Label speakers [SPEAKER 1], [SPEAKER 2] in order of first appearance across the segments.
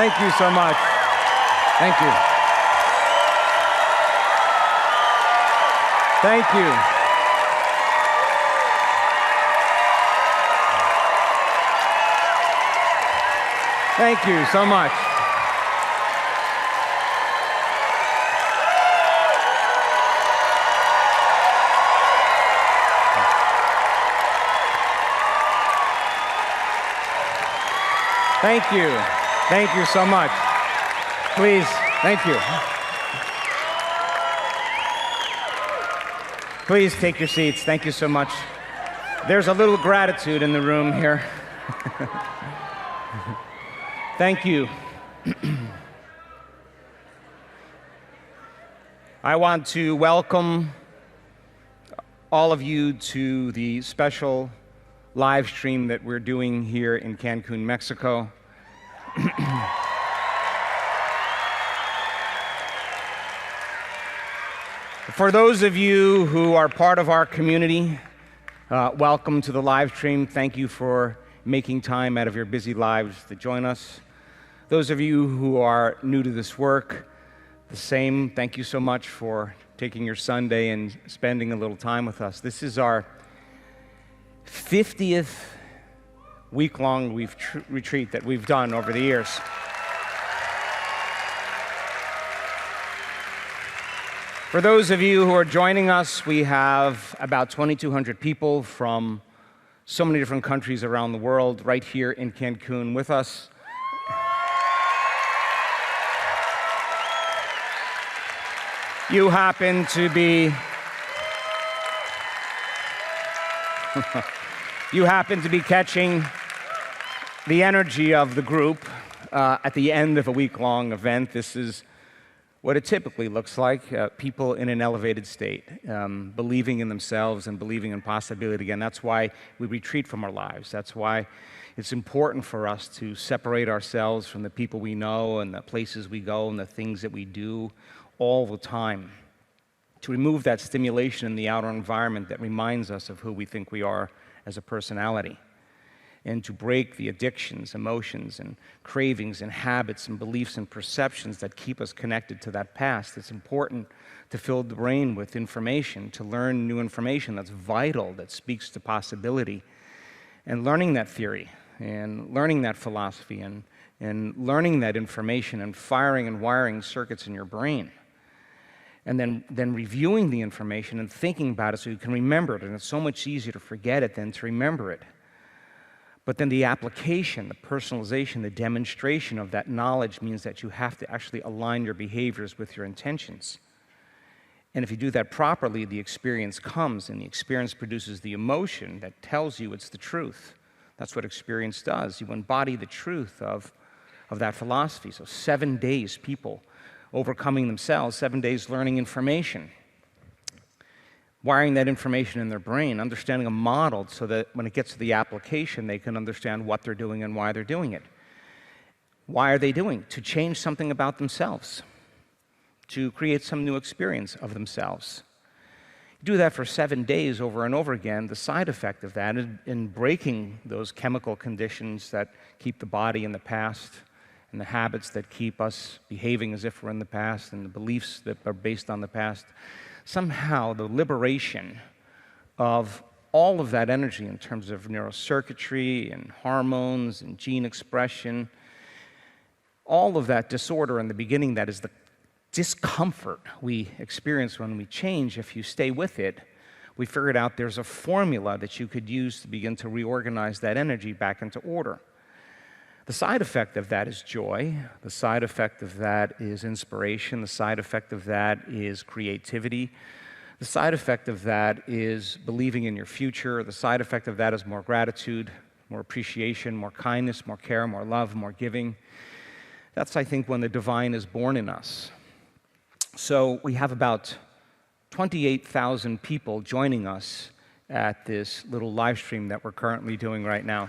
[SPEAKER 1] Thank you so much. Thank you. Thank you. Thank you so much. Thank you. Thank you so much. Please, thank you. Please take your seats. Thank you so much. There's a little gratitude in the room here. Thank you. I want to welcome all of you to the special live stream that we're doing here in Cancun, Mexico. For those of you who are part of our community, welcome to the live stream. Thank you for making time out of your busy lives to join us. Those of you who are new to this work, the same. Thank you so much for taking your Sunday and spending a little time with us. This is our 50th week-long retreat that we've done over the years. For those of you who are joining us, we have about 2,200 people from so many different countries around the world right here in Cancun with us. You happen to be catching the energy of the group at the end of a week-long event. This is what it typically looks like, people in an elevated state, believing in themselves and believing in possibility. Again, that's why we retreat from our lives. That's why it's important for us to separate ourselves from the people we know and the places we go and the things that we do all the time, to remove that stimulation in the outer environment that reminds us of who we think we are as a personality, and to break the addictions, emotions, and cravings, and habits, and beliefs, and perceptions that keep us connected to that past. It's important to fill the brain with information, to learn new information that's vital, that speaks to possibility, and learning that theory, and learning that philosophy, and learning that information, and firing and wiring circuits in your brain. And then reviewing the information and thinking about it so you can remember it. And it's so much easier to forget it than to remember it. But then the application, the personalization, the demonstration of that knowledge means that you have to actually align your behaviors with your intentions. And if you do that properly, the experience comes, and the experience produces the emotion that tells you it's the truth. That's what experience does. You embody the truth of that philosophy. So 7 days, people overcoming themselves, 7 days learning information, wiring that information in their brain, understanding a model so that when it gets to the application, they can understand what they're doing and why they're doing it. Why are they doing it? To change something about themselves, to create some new experience of themselves. You do that for 7 days over and over again. The side effect of that is in breaking those chemical conditions that keep the body in the past, and the habits that keep us behaving as if we're in the past, and the beliefs that are based on the past. Somehow, the liberation of all of that energy in terms of neurocircuitry and hormones and gene expression, all of that disorder in the beginning, that is the discomfort we experience when we change, if you stay with it, we figured out there's a formula that you could use to begin to reorganize that energy back into order. The side effect of that is joy. The side effect of that is inspiration. The side effect of that is creativity. The side effect of that is believing in your future. The side effect of that is more gratitude, more appreciation, more kindness, more care, more love, more giving. That's, I think, when the divine is born in us. So we have about 28,000 people joining us at this little live stream that we're currently doing right now.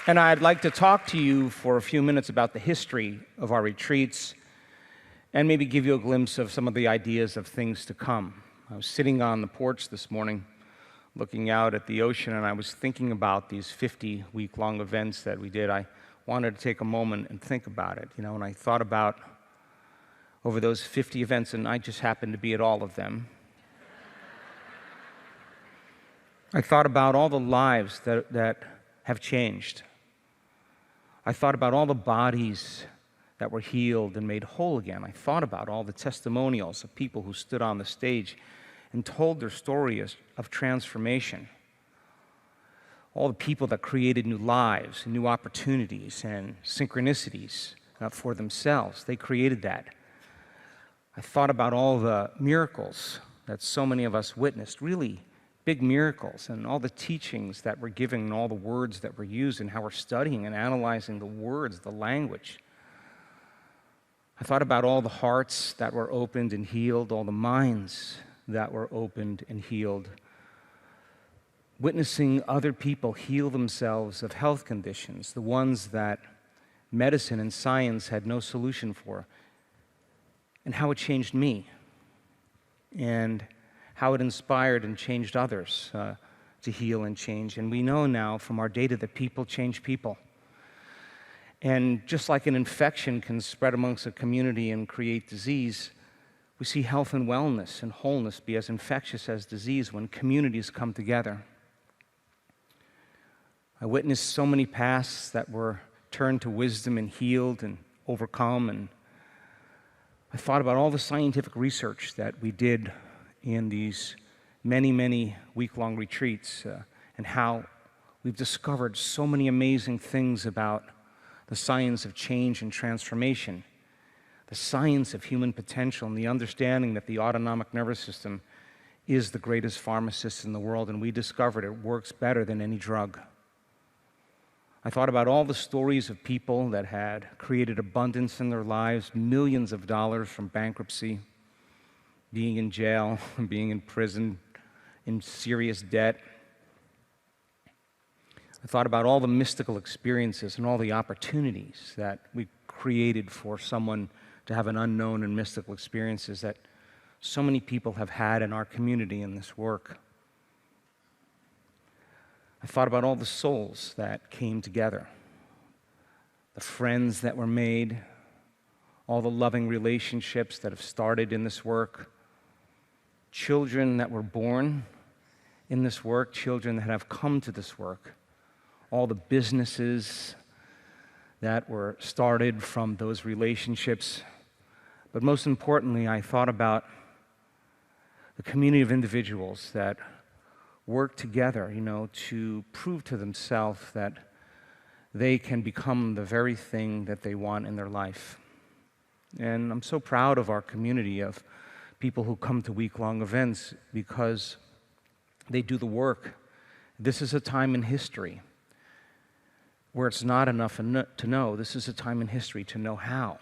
[SPEAKER 1] And I'd like to talk to you for a few minutes about the history of our retreats and maybe give you a glimpse of some of the ideas of things to come. I was sitting on the porch this morning looking out at the ocean, and I was thinking about these 50-week-long events that we did. I wanted to take a moment and think about it, and I thought about over those 50 events, and I just happened to be at all of them. I thought about all the lives that have changed. I thought about all the bodies that were healed and made whole again. I thought about all the testimonials of people who stood on the stage and told their stories of transformation. All the people that created new lives, and new opportunities, and synchronicities for themselves. They created that. I thought about all the miracles that so many of us witnessed, really big miracles, and all the teachings that were given, and all the words that were used, and how we're studying and analyzing the words, the language. I thought about all the hearts that were opened and healed, all the minds that were opened and healed, witnessing other people heal themselves of health conditions, the ones that medicine and science had no solution for, and how it changed me, and how it inspired and changed others to heal and change. And we know now from our data that people change people. And just like an infection can spread amongst a community and create disease, we see health and wellness and wholeness be as infectious as disease when communities come together. I witnessed so many paths that were turned to wisdom and healed and overcome, and I thought about all the scientific research that we did in these many, many week-long retreats, and how we've discovered so many amazing things about the science of change and transformation, the science of human potential, and the understanding that the autonomic nervous system is the greatest pharmacist in the world, and we discovered it works better than any drug. I thought about all the stories of people that had created abundance in their lives, millions of dollars from bankruptcy, being in jail, being in prison, in serious debt. I thought about all the mystical experiences and all the opportunities that we created for someone to have an unknown and mystical experiences that so many people have had in our community in this work. I thought about all the souls that came together, the friends that were made, all the loving relationships that have started in this work, children that were born in this work, children that have come to this work, all the businesses that were started from those relationships. But most importantly, I thought about the community of individuals that work together, to prove to themselves that they can become the very thing that they want in their life. And I'm so proud of our community of people who come to week-long events because they do the work. This is a time in history where it's not enough to know. This is a time in history to know how.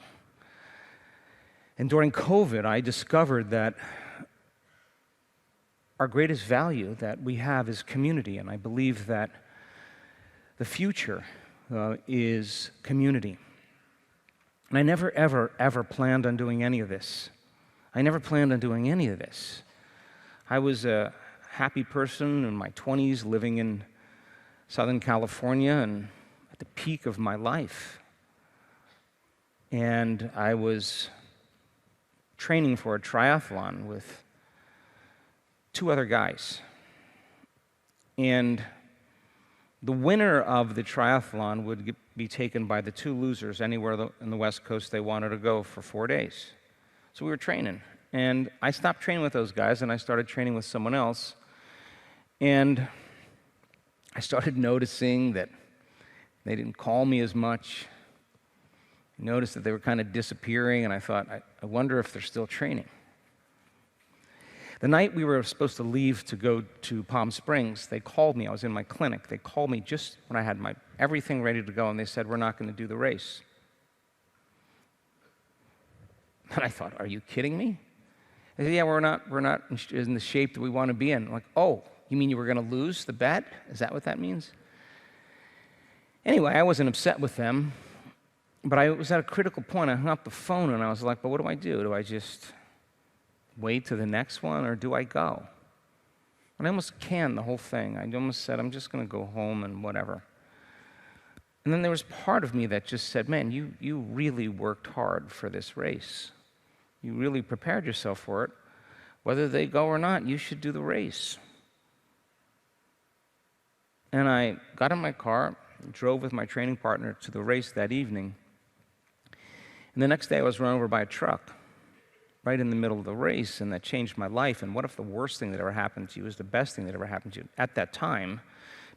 [SPEAKER 1] And during COVID, I discovered that our greatest value that we have is community, and I believe that the future is community. And I never, ever, ever planned on doing any of this. I never planned on doing any of this. I was a happy person in my 20s living in Southern California and at the peak of my life. And I was training for a triathlon with 2 other guys. And the winner of the triathlon would be taken by the 2 losers anywhere in the West Coast they wanted to go for 4 days. So we were training. And I stopped training with those guys, and I started training with someone else. And I started noticing that they didn't call me as much. I noticed that they were kind of disappearing, and I thought, I wonder if they're still training. The night we were supposed to leave to go to Palm Springs, they called me. I was in my clinic. They called me just when I had everything ready to go, and they said, we're not going to do the race. And I thought, are you kidding me? They said, yeah, we're not in the shape that we want to be in. I'm like, oh, you mean you were going to lose the bet? Is that what that means? Anyway, I wasn't upset with them, but I was at a critical point. I hung up the phone, and I was like, but what do? Do I just wait to the next one, or do I go? And I almost canned the whole thing. I almost said, I'm just going to go home and whatever. And then there was part of me that just said, man, you really worked hard for this race. You really prepared yourself for it. Whether they go or not, you should do the race. And I got in my car, drove with my training partner to the race that evening. And the next day I was run over by a truck right in the middle of the race, and that changed my life. And what if the worst thing that ever happened to you is the best thing that ever happened to you? At that time,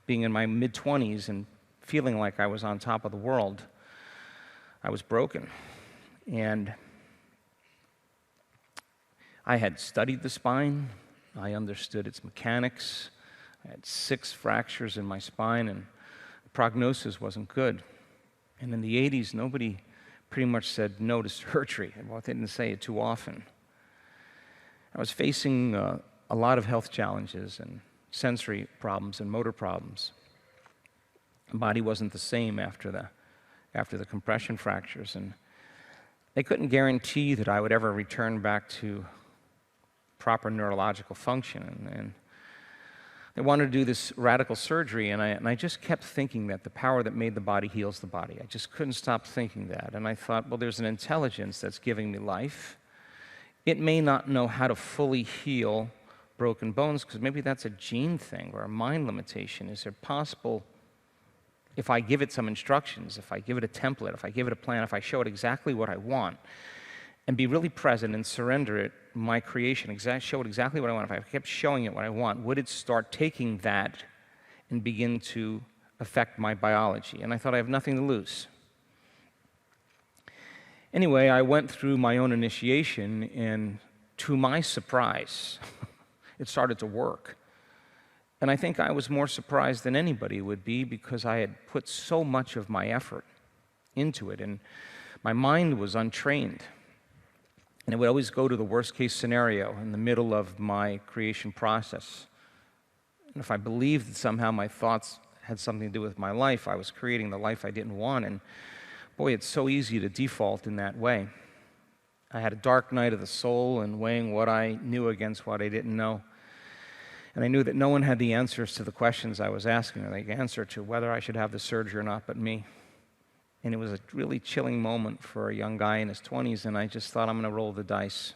[SPEAKER 1] being in my mid-20s and feeling like I was on top of the world, I was broken. And I had studied the spine. I understood its mechanics. I had 6 fractures in my spine, and the prognosis wasn't good. And in the 80s, nobody pretty much said no to surgery. Well, they didn't say it too often. I was facing a lot of health challenges and sensory problems and motor problems. My body wasn't the same after the compression fractures, and they couldn't guarantee that I would ever return back to proper neurological function. And they wanted to do this radical surgery, and I just kept thinking that the power that made the body heals the body. I just couldn't stop thinking that. And I thought, well, there's an intelligence that's giving me life. It may not know how to fully heal broken bones, because maybe that's a gene thing or a mind limitation. Is it possible, if I give it some instructions, if I give it a template, if I give it a plan, if I show it exactly what I want, and be really present and surrender it, my creation, show it exactly what I want, if I kept showing it what I want, would it start taking that and begin to affect my biology? And I thought, I have nothing to lose. Anyway, I went through my own initiation, and to my surprise, it started to work. And I think I was more surprised than anybody would be, because I had put so much of my effort into it, and my mind was untrained. And it would always go to the worst-case scenario in the middle of my creation process. And if I believed that somehow my thoughts had something to do with my life, I was creating the life I didn't want. And boy, it's so easy to default in that way. I had a dark night of the soul and weighing what I knew against what I didn't know. And I knew that no one had the answers to the questions I was asking, or the answer to whether I should have the surgery or not, but me. And it was a really chilling moment for a young guy in his 20s, and I just thought, I'm going to roll the dice.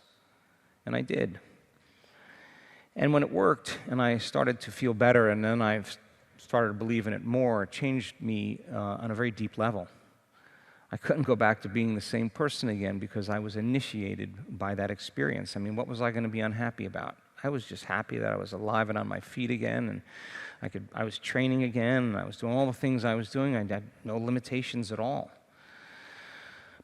[SPEAKER 1] And I did. And when it worked, and I started to feel better, and then I started to believe in it more, it changed me on a very deep level. I couldn't go back to being the same person again, because I was initiated by that experience. I mean, what was I going to be unhappy about? I was just happy that I was alive and on my feet again, and I was training again, and I was doing all the things I was doing. I had no limitations at all.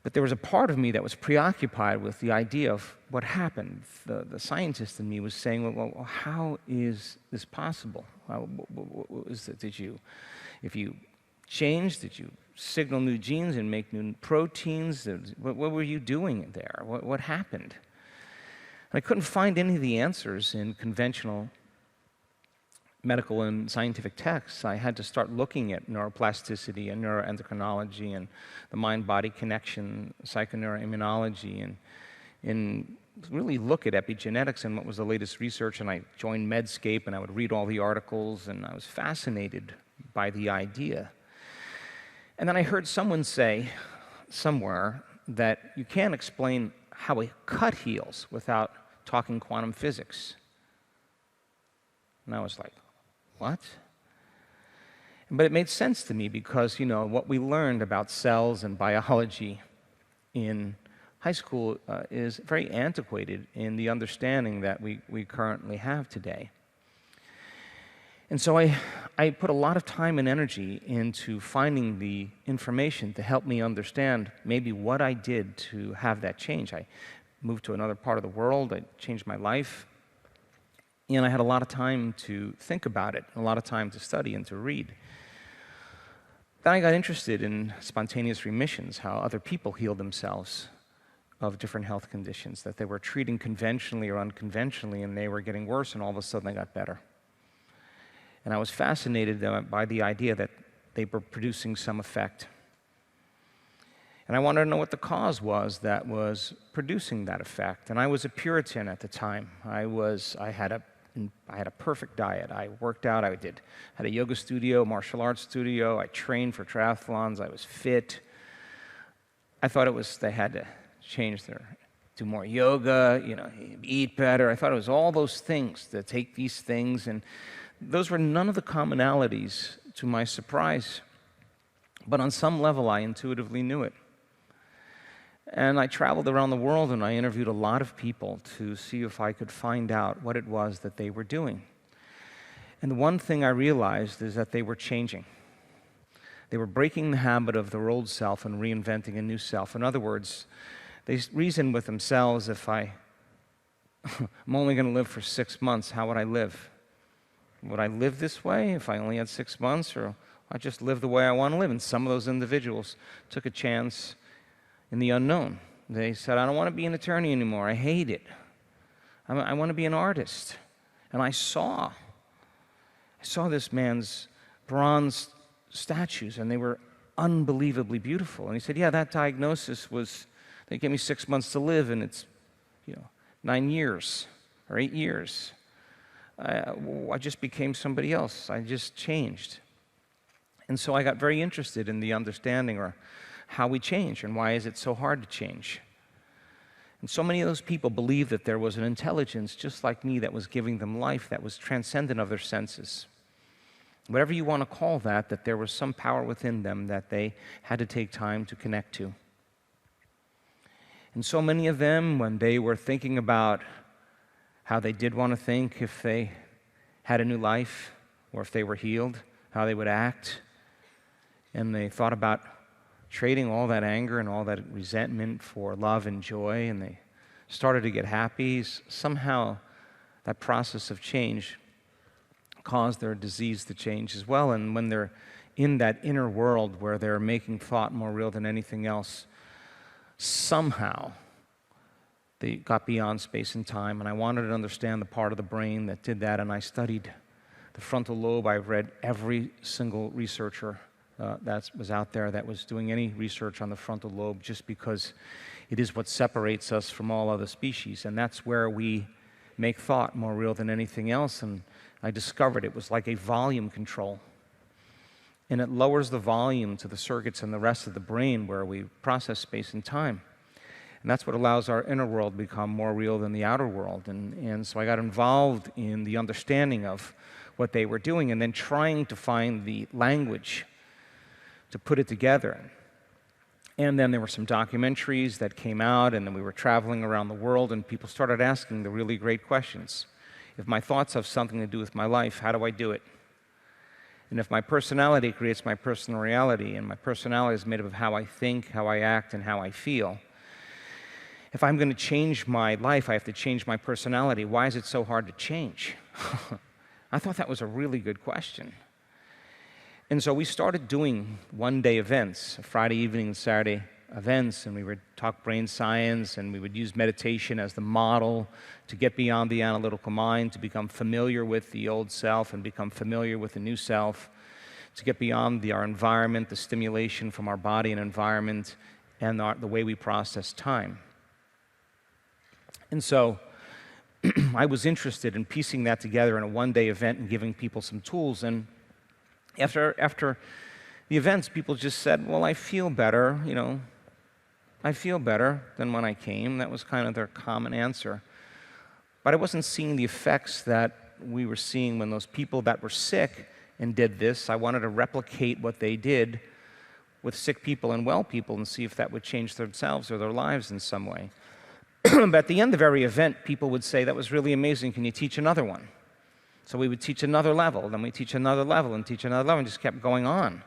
[SPEAKER 1] But there was a part of me that was preoccupied with the idea of what happened. The scientist in me was saying, well, how is this possible? If you changed, did you signal new genes and make new proteins? What were you doing there? What happened? And I couldn't find any of the answers in conventional medical and scientific texts. I had to start looking at neuroplasticity and neuroendocrinology and the mind-body connection, psychoneuroimmunology, and really look at epigenetics and what was the latest research. And I joined Medscape, and I would read all the articles, and I was fascinated by the idea. And then I heard someone say somewhere that you can't explain how a cut heals without talking quantum physics. And I was like, what? But it made sense to me, because, what we learned about cells and biology in high school is very antiquated in the understanding that we currently have today. And so I put a lot of time and energy into finding the information to help me understand maybe what I did to have that change. I moved to another part of the world. I changed my life. And I had a lot of time to think about it, a lot of time to study and to read. Then I got interested in spontaneous remissions, how other people healed themselves of different health conditions that they were treating conventionally or unconventionally, and they were getting worse, and all of a sudden they got better. And I was fascinated by the idea that they were producing some effect. And I wanted to know what the cause was that was producing that effect. And I was a Puritan at the time. I had a and I had a perfect diet. I worked out, had a yoga studio, martial arts studio, I trained for triathlons, I was fit. I thought they had to do more yoga, eat better. I thought it was all those things, to take these things, and those were none of the commonalities, to my surprise. But on some level, I intuitively knew it. And I traveled around the world and I interviewed a lot of people to see if I could find out what it was that they were doing. And the one thing I realized is that they were changing. They were breaking the habit of their old self and reinventing a new self. In other words, they reasoned with themselves, I'm only going to live for 6 months, how would I live? Would I live this way if I only had 6 months, or I just live the way I want to live? And some of those individuals took a chance in the unknown. They said, I don't want to be an attorney anymore. I hate it. I want to be an artist. And I saw this man's bronze statues, and they were unbelievably beautiful. And he said, yeah, that diagnosis was, they gave me 6 months to live, and it's 9 years or 8 years. I just became somebody else. I just changed. And so I got very interested in the understanding or how we change and why is it so hard to change. And so many of those people believed that there was an intelligence just like me that was giving them life, that was transcendent of their senses. Whatever you want to call that there was some power within them that they had to take time to connect to. And so many of them, when they were thinking about how they did want to think if they had a new life or if they were healed, how they would act, and they thought about trading all that anger and all that resentment for love and joy, and they started to get happy. Somehow that process of change caused their disease to change as well. And when they're in that inner world where they're making thought more real than anything else, somehow they got beyond space and time. And I wanted to understand the part of the brain that did that, and I studied the frontal lobe. I've read every single researcher that was out there that was doing any research on the frontal lobe, just because it is what separates us from all other species, and that's where we make thought more real than anything else. And I discovered it was like a volume control, and it lowers the volume to the circuits in the rest of the brain where we process space and time, and that's what allows our inner world to become more real than the outer world. And so I got involved in the understanding of what they were doing, and then trying to find the language to put it together. And then there were some documentaries that came out, and then we were traveling around the world, and people started asking the really great questions. If my thoughts have something to do with my life, how do I do it? And if my personality creates my personal reality, and my personality is made up of how I think, how I act, and how I feel, if I'm going to change my life, I have to change my personality. Why is it so hard to change? I thought that was a really good question. And so we started doing one-day events, Friday evening and Saturday events, and we would talk brain science, and we would use meditation as the model to get beyond the analytical mind, to become familiar with the old self and become familiar with the new self, to get beyond our environment, the stimulation from our body and environment, and the way we process time. And so I was interested in piecing that together in a one-day event and giving people some tools. And after the events, people just said, well, I feel better, I feel better than when I came. That was kind of their common answer. But I wasn't seeing the effects that we were seeing when those people that were sick and did this. I wanted to replicate what they did with sick people and well people and see if that would change themselves or their lives in some way. But at the end of every event, people would say, that was really amazing, can you teach another one? So we would teach another level, then we teach another level, and teach another level, and just kept going on.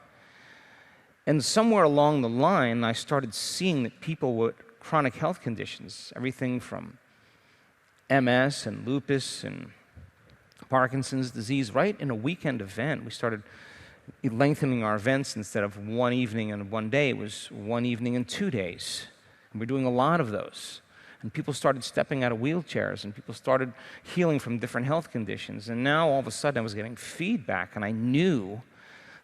[SPEAKER 1] And somewhere along the line, I started seeing that people with chronic health conditions, everything from MS and lupus and Parkinson's disease, right in a weekend event, we started lengthening our events. Instead of one evening and one day, it was one evening and 2 days. And we're doing a lot of those. And people started stepping out of wheelchairs, and people started healing from different health conditions. And now, all of a sudden, I was getting feedback, and I knew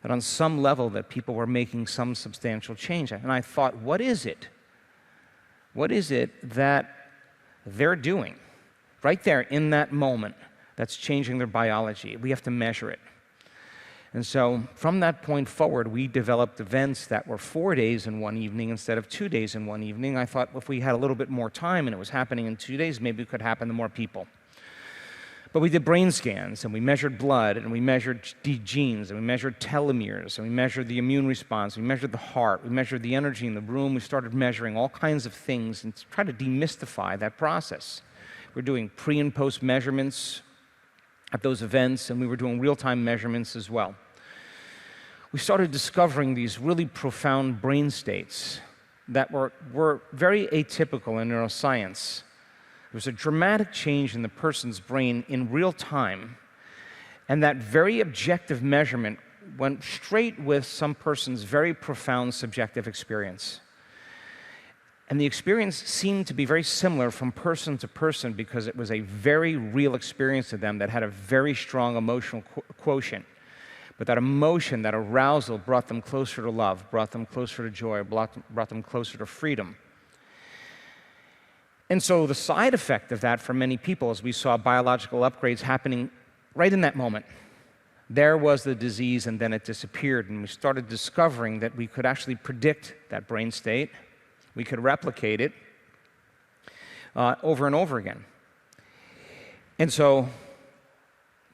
[SPEAKER 1] that on some level that people were making some substantial change. And I thought, what is it? What is it that they're doing right there in that moment that's changing their biology. We have to measure it. And so from that point forward, we developed events that were 4 days in one evening instead of 2 days in one evening. I thought if we had a little bit more time and it was happening in 2 days, maybe it could happen to more people. But we did brain scans, and we measured blood, and we measured genes, and we measured telomeres, and we measured the immune response, we measured the heart, we measured the energy in the room. We started measuring all kinds of things and try to demystify that process. We're doing pre and post measurements at those events, and we were doing real-time measurements as well. We started discovering these really profound brain states that were very atypical in neuroscience. There was a dramatic change in the person's brain in real time, and that very objective measurement went straight with some person's very profound subjective experience. And the experience seemed to be very similar from person to person because it was a very real experience to them that had a very strong emotional quotient. But that emotion, that arousal, brought them closer to love, brought them closer to joy, brought them closer to freedom. And so the side effect of that for many people is we saw biological upgrades happening right in that moment. There was the disease, and then it disappeared, and we started discovering that we could actually predict that brain state. We could replicate it over and over again. And so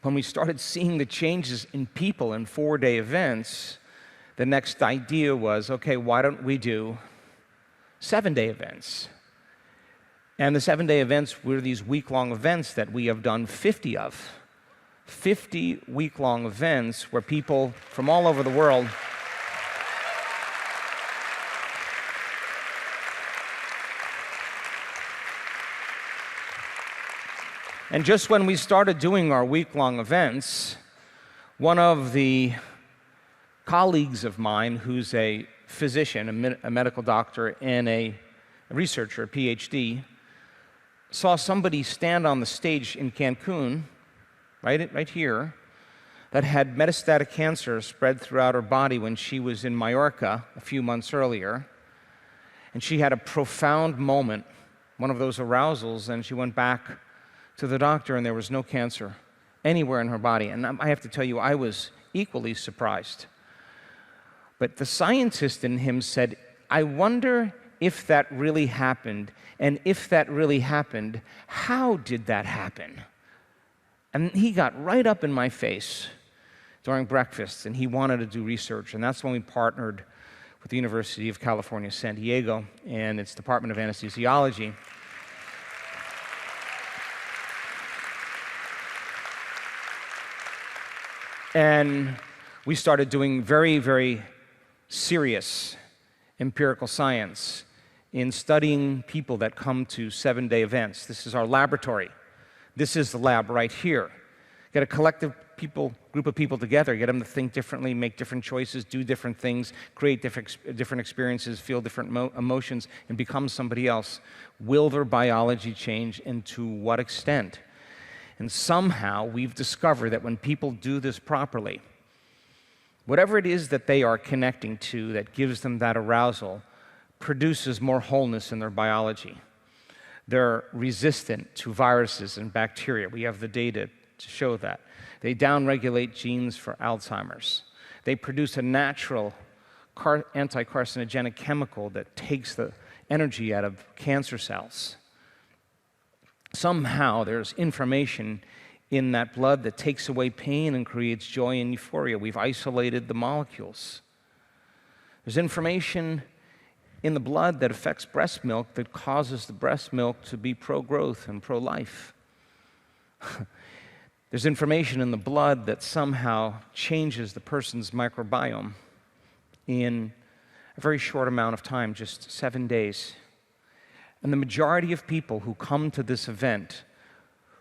[SPEAKER 1] when we started seeing the changes in people in 4-day events, the next idea was, okay, why don't we do 7-day events? And the 7-day events were these week-long events that we have done 50 of. 50 week-long events where people from all over the world and just when we started doing our week-long events, one of the colleagues of mine who's a physician, a medical doctor, and a researcher, a PhD, saw somebody stand on the stage in Cancun, right here, that had metastatic cancer spread throughout her body when she was in Mallorca a few months earlier. And she had a profound moment, one of those arousals, and she went back to the doctor, and there was no cancer anywhere in her body. And I have to tell you, I was equally surprised. But the scientist in him said, I wonder if that really happened, and if that really happened, how did that happen? And he got right up in my face during breakfast, and he wanted to do research, and that's when we partnered with the University of California, San Diego, and its Department of Anesthesiology. And we started doing very, very serious empirical science in studying people that come to 7-day events. This is our laboratory. This is the lab right here. Get a collective group of people together, get them to think differently, make different choices, do different things, create different experiences, feel different emotions, and become somebody else. Will their biology change, and to what extent? And somehow we've discovered that when people do this properly, whatever it is that they are connecting to that gives them that arousal produces more wholeness in their biology. They're resistant to viruses and bacteria. We have the data to show that. They downregulate genes for Alzheimer's. They produce a natural anti-carcinogenic chemical that takes the energy out of cancer cells. Somehow there's information in that blood that takes away pain and creates joy and euphoria. We've isolated the molecules. There's information in the blood that affects breast milk that causes the breast milk to be pro-growth and pro-life. There's information in the blood that somehow changes the person's microbiome in a very short amount of time, just 7 days. And the majority of people who come to this event,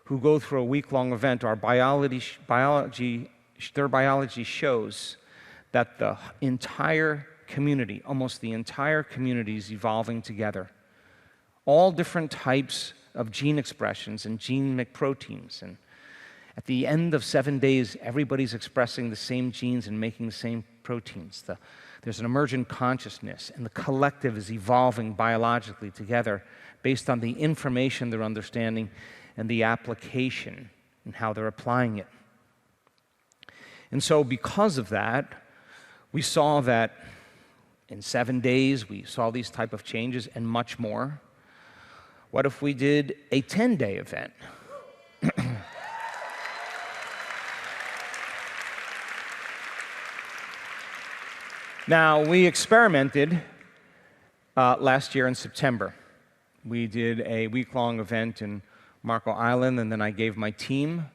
[SPEAKER 1] who go through a week-long event, their biology shows that the entire community, almost the entire community, is evolving together. All different types of gene expressions and gene proteins. And at the end of 7 days, everybody's expressing the same genes and making the same proteins. There's an emergent consciousness, and the collective is evolving biologically together based on the information they're understanding and the application and how they're applying it. And so because of that, we saw that in 7 days, we saw these type of changes and much more. What if we did a 10-day event? Now, we experimented last year in September. We did a week-long event in Marco Island, and then I gave my team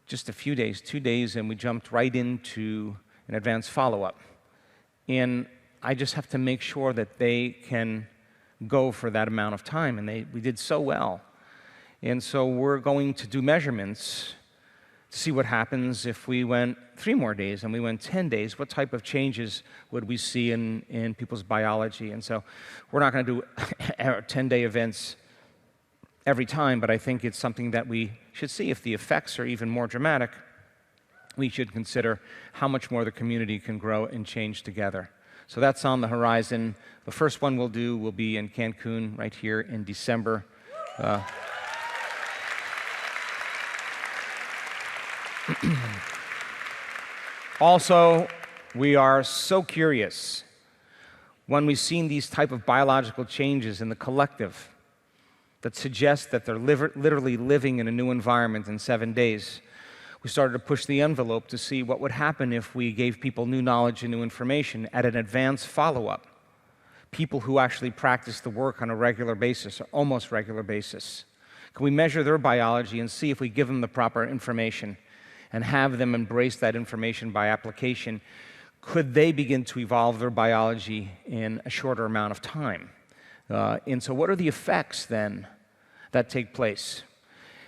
[SPEAKER 1] just a few days, 2 days, and we jumped right into an advanced follow-up. And I just have to make sure that they can go for that amount of time, and we did so well. And so we're going to do measurements to see what happens if we went 3 more days and we went 10 days. What type of changes would we see in people's biology? And so we're not going to do 10-day events every time, but I think it's something that we should see. If the effects are even more dramatic, we should consider how much more the community can grow and change together. So that's on the horizon. The first one we'll do will be in Cancun right here in December. Also, we are so curious when we've seen these type of biological changes in the collective that suggest that they're literally living in a new environment in 7 days. We started to push the envelope to see what would happen if we gave people new knowledge and new information at an advanced follow-up. People who actually practice the work on a regular basis, or almost regular basis. Can we measure their biology and see if we give them the proper information and have them embrace that information by application? Could they begin to evolve their biology in a shorter amount of time? And so what are the effects then that take place?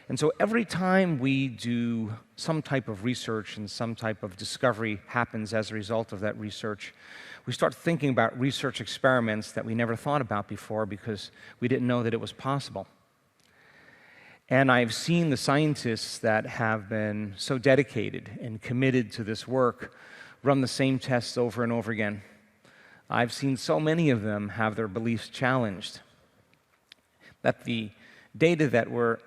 [SPEAKER 1] And so every time we do some type of research and some type of discovery happens as a result of that research, we start thinking about research experiments that we never thought about before because we didn't know that it was possible. And I've seen the scientists that have been so dedicated and committed to this work run the same tests over and over again. I've seen so many of them have their beliefs challenged, that the data that we're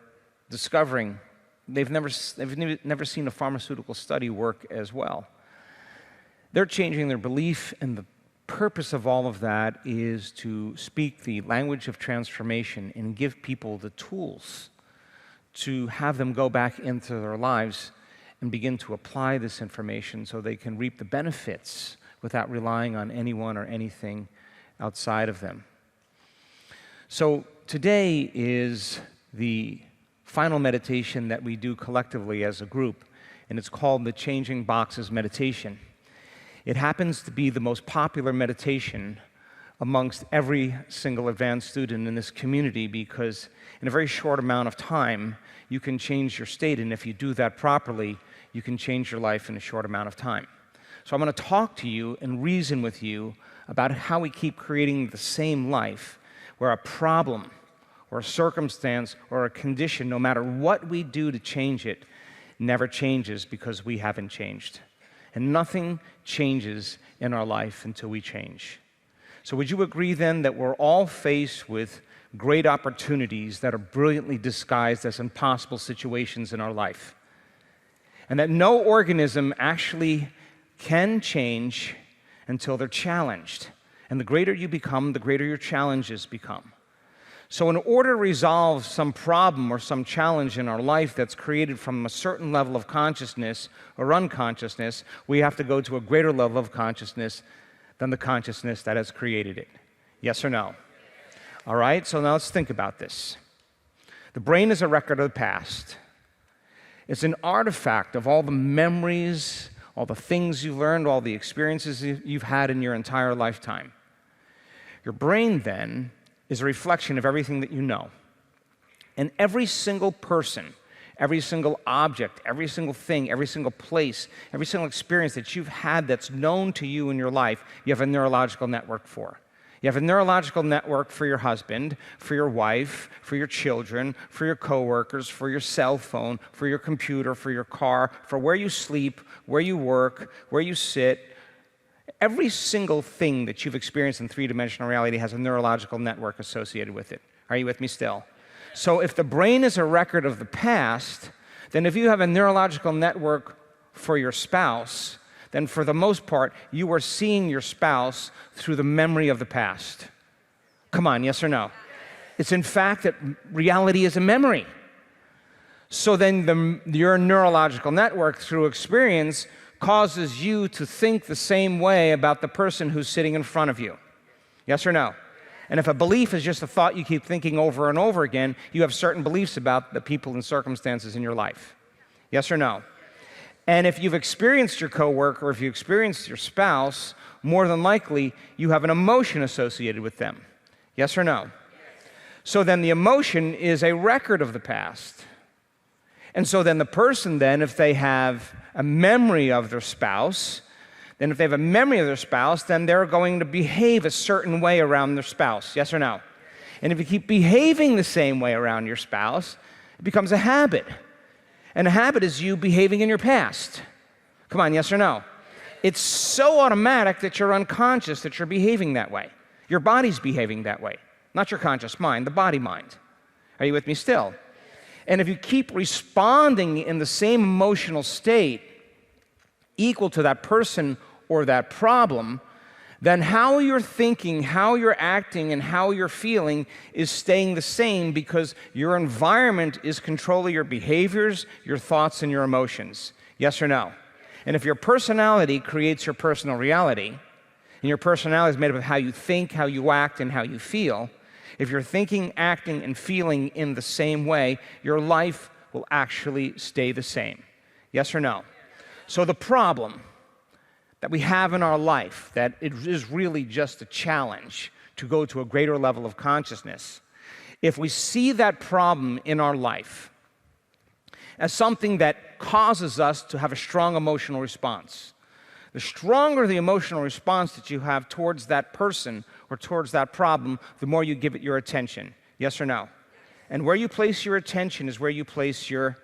[SPEAKER 1] discovering, they've never seen a pharmaceutical study work as well. They're changing their belief, and the purpose of all of that is to speak the language of transformation and give people the tools to have them go back into their lives and begin to apply this information so they can reap the benefits without relying on anyone or anything outside of them. So today is the final meditation that we do collectively as a group, and it's called the Changing Boxes Meditation. It happens to be the most popular meditation amongst every single advanced student in this community because in a very short amount of time, you can change your state, and if you do that properly, you can change your life in a short amount of time. So I'm going to talk to you and reason with you about how we keep creating the same life where a problem or a circumstance or a condition, no matter what we do to change it, never changes because we haven't changed. And nothing changes in our life until we change. So would you agree then that we're all faced with great opportunities that are brilliantly disguised as impossible situations in our life? And that no organism actually can change until they're challenged. And the greater you become, the greater your challenges become. So in order to resolve some problem or some challenge in our life that's created from a certain level of consciousness or unconsciousness, we have to go to a greater level of consciousness than the consciousness that has created it. Yes or no? All right, so now let's think about this. The brain is a record of the past. It's an artifact of all the memories, all the things you've learned, all the experiences you've had in your entire lifetime. Your brain, then, is a reflection of everything that you know. And every single person, every single object, every single thing, every single place, every single experience that you've had that's known to you in your life, you have a neurological network for. You have a neurological network for your husband, for your wife, for your children, for your coworkers, for your cell phone, for your computer, for your car, for where you sleep, where you work, where you sit. Every single thing that you've experienced in three-dimensional reality has a neurological network associated with it. Are you with me still? So if the brain is a record of the past, then if you have a neurological network for your spouse, then for the most part, you are seeing your spouse through the memory of the past. Come on, yes or no? It's in fact that reality is a memory. So then your neurological network through experience causes you to think the same way about the person who's sitting in front of you. Yes or no? And if a belief is just a thought you keep thinking over and over again, you have certain beliefs about the people and circumstances in your life. Yes or no? And if you've experienced your coworker, or if you experienced your spouse, more than likely you have an emotion associated with them. Yes or no? So then the emotion is a record of the past. And so then the person then, if they have a memory of their spouse, then if they have a memory of their spouse, then they're going to behave a certain way around their spouse. Yes or no? And if you keep behaving the same way around your spouse, it becomes a habit. And a habit is you behaving in your past. Come on, yes or no? It's so automatic that you're unconscious that you're behaving that way. Your body's behaving that way. Not your conscious mind, the body mind. Are you with me still? And if you keep responding in the same emotional state equal to that person or that problem, then how you're thinking, how you're acting, and how you're feeling is staying the same because your environment is controlling your behaviors, your thoughts, and your emotions. Yes or no? And if your personality creates your personal reality, and your personality is made up of how you think, how you act, and how you feel, if you're thinking, acting, and feeling in the same way, your life will actually stay the same. Yes or no? So the problem that we have in our life, that it is really just a challenge to go to a greater level of consciousness, if we see that problem in our life as something that causes us to have a strong emotional response, the stronger the emotional response that you have towards that person or towards that problem, the more you give it your attention. Yes or no? And where you place your attention is where you place your...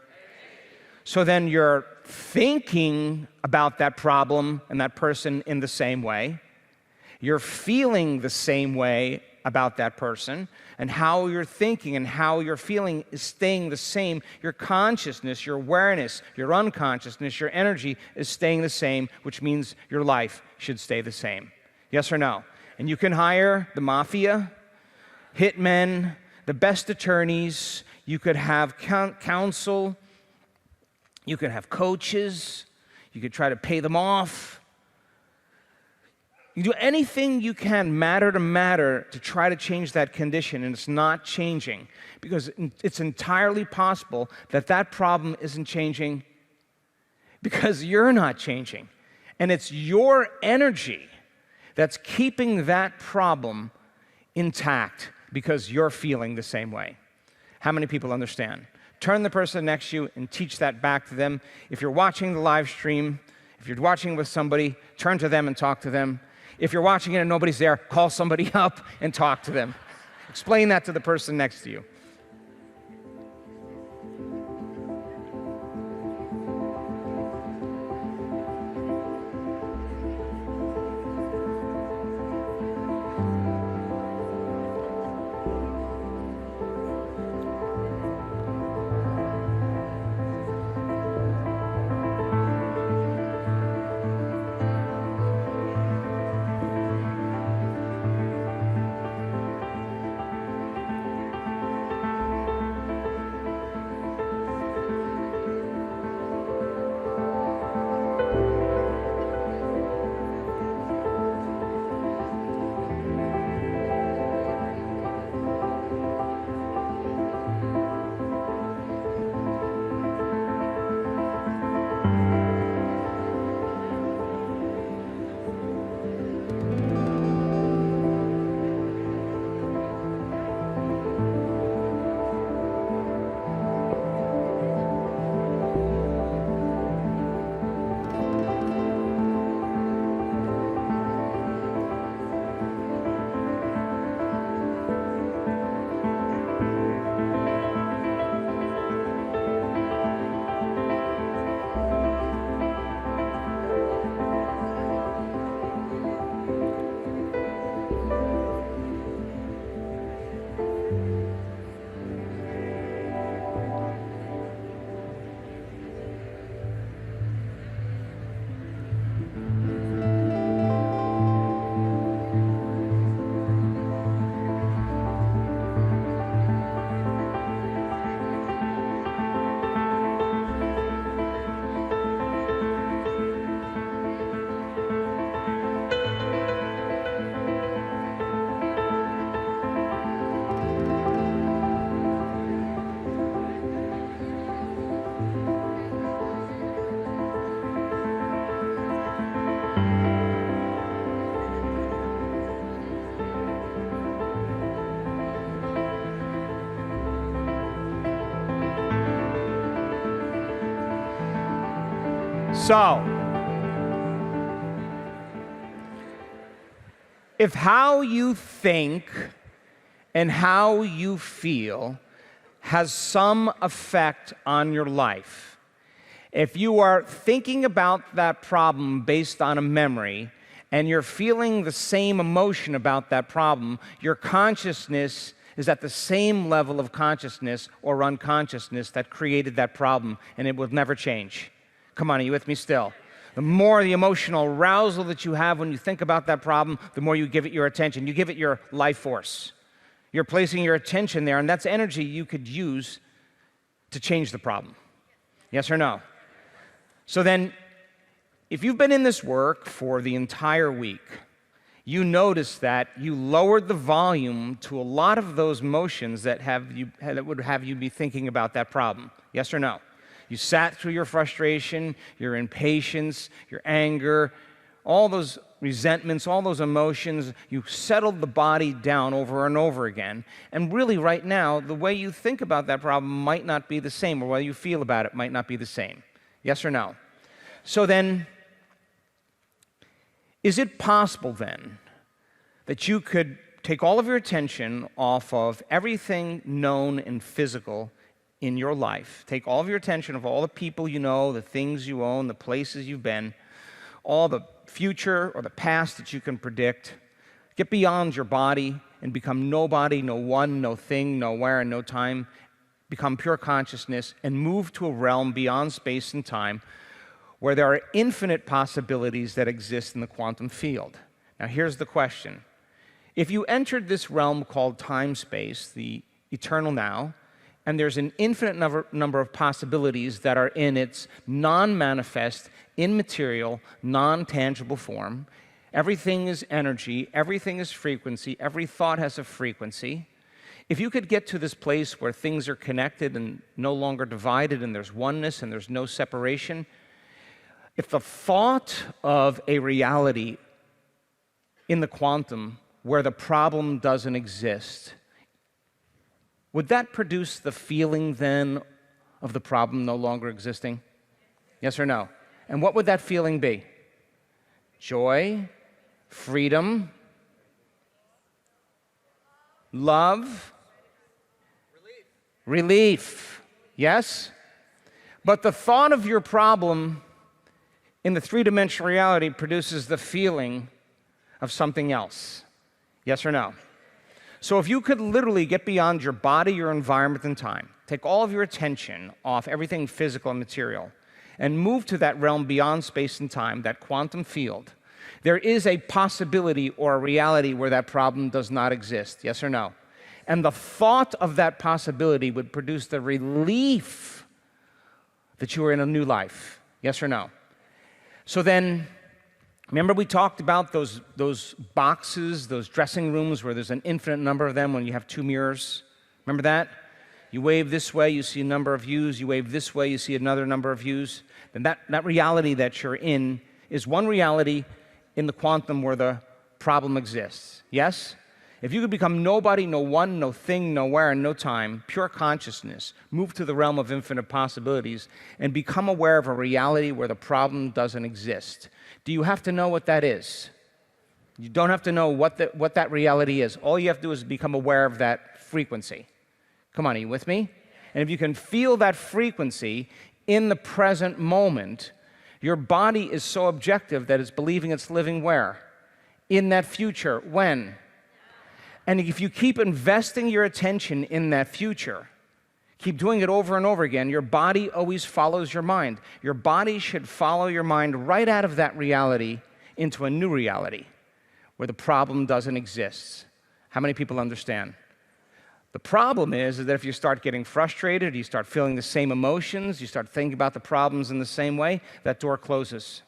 [SPEAKER 1] So then you're thinking about that problem and that person in the same way. You're feeling the same way about that person, and how you're thinking and how you're feeling is staying the same. Your consciousness, your awareness, your unconsciousness, your energy is staying the same, which means your life should stay the same. Yes or no? And you can hire the mafia, hitmen, the best attorneys. You could have counsel. You could have coaches. You could try to pay them off. You do anything you can, matter to matter, to try to change that condition, and it's not changing because it's entirely possible that that problem isn't changing because you're not changing. And it's your energy that's keeping that problem intact because you're feeling the same way. How many people understand? Turn the person next to you and teach that back to them. If you're watching the live stream, if you're watching with somebody, turn to them and talk to them. If you're watching it and nobody's there, call somebody up and talk to them. Explain that to the person next to you. So, if how you think and how you feel has some effect on your life, if you are thinking about that problem based on a memory and you're feeling the same emotion about that problem, your consciousness is at the same level of consciousness or unconsciousness that created that problem, and it will never change. Come on, are you with me still? The more the emotional arousal that you have when you think about that problem, the more you give it your attention. You give it your life force. You're placing your attention there, and that's energy you could use to change the problem. Yes or no? So then, if you've been in this work for the entire week, you notice that you lowered the volume to a lot of those motions that would have you be thinking about that problem. Yes or no? You sat through your frustration, your impatience, your anger, all those resentments, all those emotions. You settled the body down over and over again. And really, right now, the way you think about that problem might not be the same, or the way you feel about it might not be the same. Yes or no? So then, is it possible then that you could take all of your attention off of everything known and physical in your life, take all of your attention of all the people you know, the things you own, the places you've been, all the future or the past that you can predict, get beyond your body and become nobody, no one, no thing, nowhere, and no time, become pure consciousness and move to a realm beyond space and time where there are infinite possibilities that exist in the quantum field. Now here's the question. If you entered this realm called time-space, the eternal now, and there's an infinite number of possibilities that are in its non-manifest, immaterial, non-tangible form. Everything is energy, everything is frequency, every thought has a frequency. If you could get to this place where things are connected and no longer divided and there's oneness and there's no separation, if the thought of a reality in the quantum where the problem doesn't exist, would that produce the feeling then of the problem no longer existing? Yes or no? And what would that feeling be? Joy, freedom, love, relief. Yes? But the thought of your problem in the three-dimensional reality produces the feeling of something else. Yes or no? So if you could literally get beyond your body, your environment, and time, take all of your attention off everything physical and material, and move to that realm beyond space and time, that quantum field, there is a possibility or a reality where that problem does not exist. Yes or no? And the thought of that possibility would produce the relief that you are in a new life. Yes or no? So then, remember we talked about those boxes, those dressing rooms where there's an infinite number of them when you have two mirrors? Remember that? You wave this way, you see a number of views. You wave this way, you see another number of views. Then that reality that you're in is one reality in the quantum where the problem exists. Yes? If you could become nobody, no one, no thing, nowhere, and no time, pure consciousness, move to the realm of infinite possibilities, and become aware of a reality where the problem doesn't exist. Do you have to know what that is? You don't have to know what that reality is. All you have to do is become aware of that frequency. Come on, are you with me? And if you can feel that frequency in the present moment, your body is so objective that it's believing it's living where? In that future. When? And if you keep investing your attention in that future, keep doing it over and over again, your body always follows your mind. Your body should follow your mind right out of that reality into a new reality where the problem doesn't exist. How many people understand? The problem is that if you start getting frustrated, you start feeling the same emotions, you start thinking about the problems in the same way, that door closes.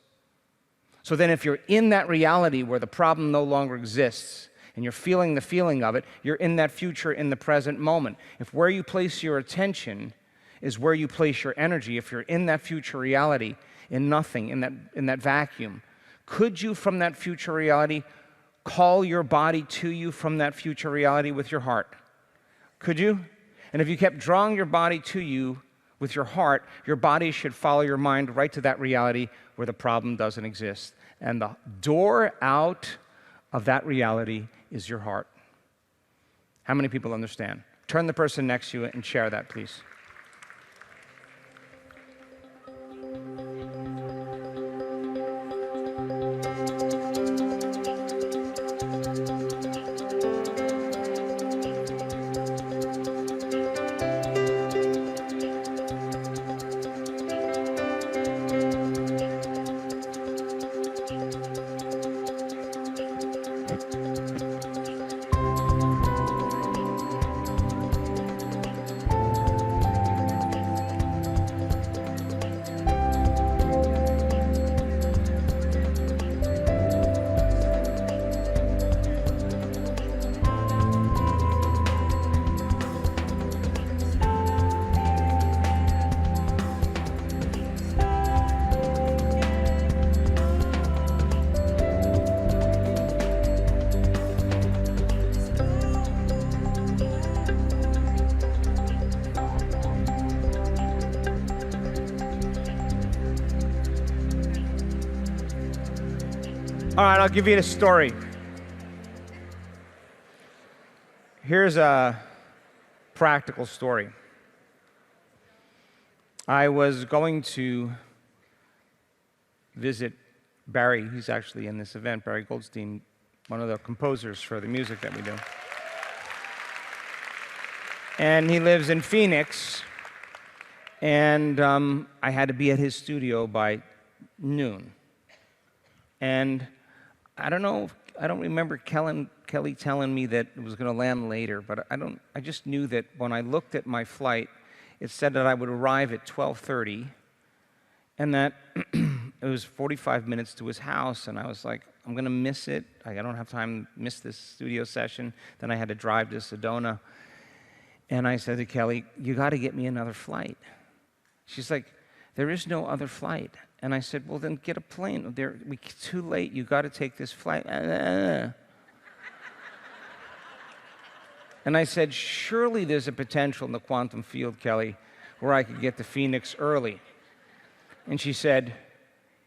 [SPEAKER 1] So then if you're in that reality where the problem no longer exists, and you're feeling the feeling of it, you're in that future in the present moment. If where you place your attention is where you place your energy, if you're in that future reality, in nothing, in that vacuum, could you from that future reality call your body to you from that future reality with your heart? Could you? And if you kept drawing your body to you with your heart, your body should follow your mind right to that reality where the problem doesn't exist. And the door out of that reality is your heart. How many people understand? Turn the person next to you and share that, please. All right, I'll give you a story. Here's a practical story. I was going to visit Barry. He's actually in this event, Barry Goldstein, one of the composers for the music that we do. And he lives in Phoenix, and I had to be at his studio by noon. And I don't remember Kelly telling me that it was going to land later, but I just knew that when I looked at my flight, it said that I would arrive at 12:30, and that it was 45 minutes to his house, and I was like, I'm going to miss it. I don't have time to miss this studio session. Then I had to drive to Sedona, and I said to Kelly, you got to get me another flight. She's like, there is no other flight. And I said, well, then get a plane. Too late. You got to take this flight. And I said, surely there's a potential in the quantum field, Kelly, where I could get to Phoenix early. And she said,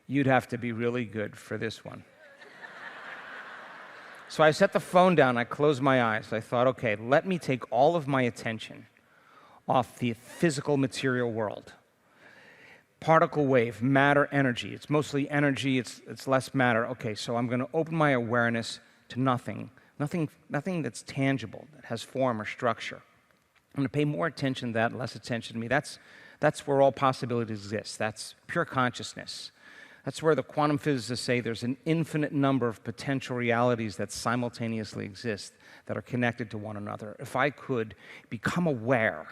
[SPEAKER 1] you'd have to be really good for this one. So I set the phone down. I closed my eyes. I thought, okay, let me take all of my attention off the physical material world. Particle wave, matter, energy. It's mostly energy, it's less matter. Okay, so I'm going to open my awareness to nothing that's tangible, that has form or structure. I'm going to pay more attention to that, less attention to me. That's where all possibilities exist. That's pure consciousness. That's where the quantum physicists say there's an infinite number of potential realities that simultaneously exist, that are connected to one another. If I could become aware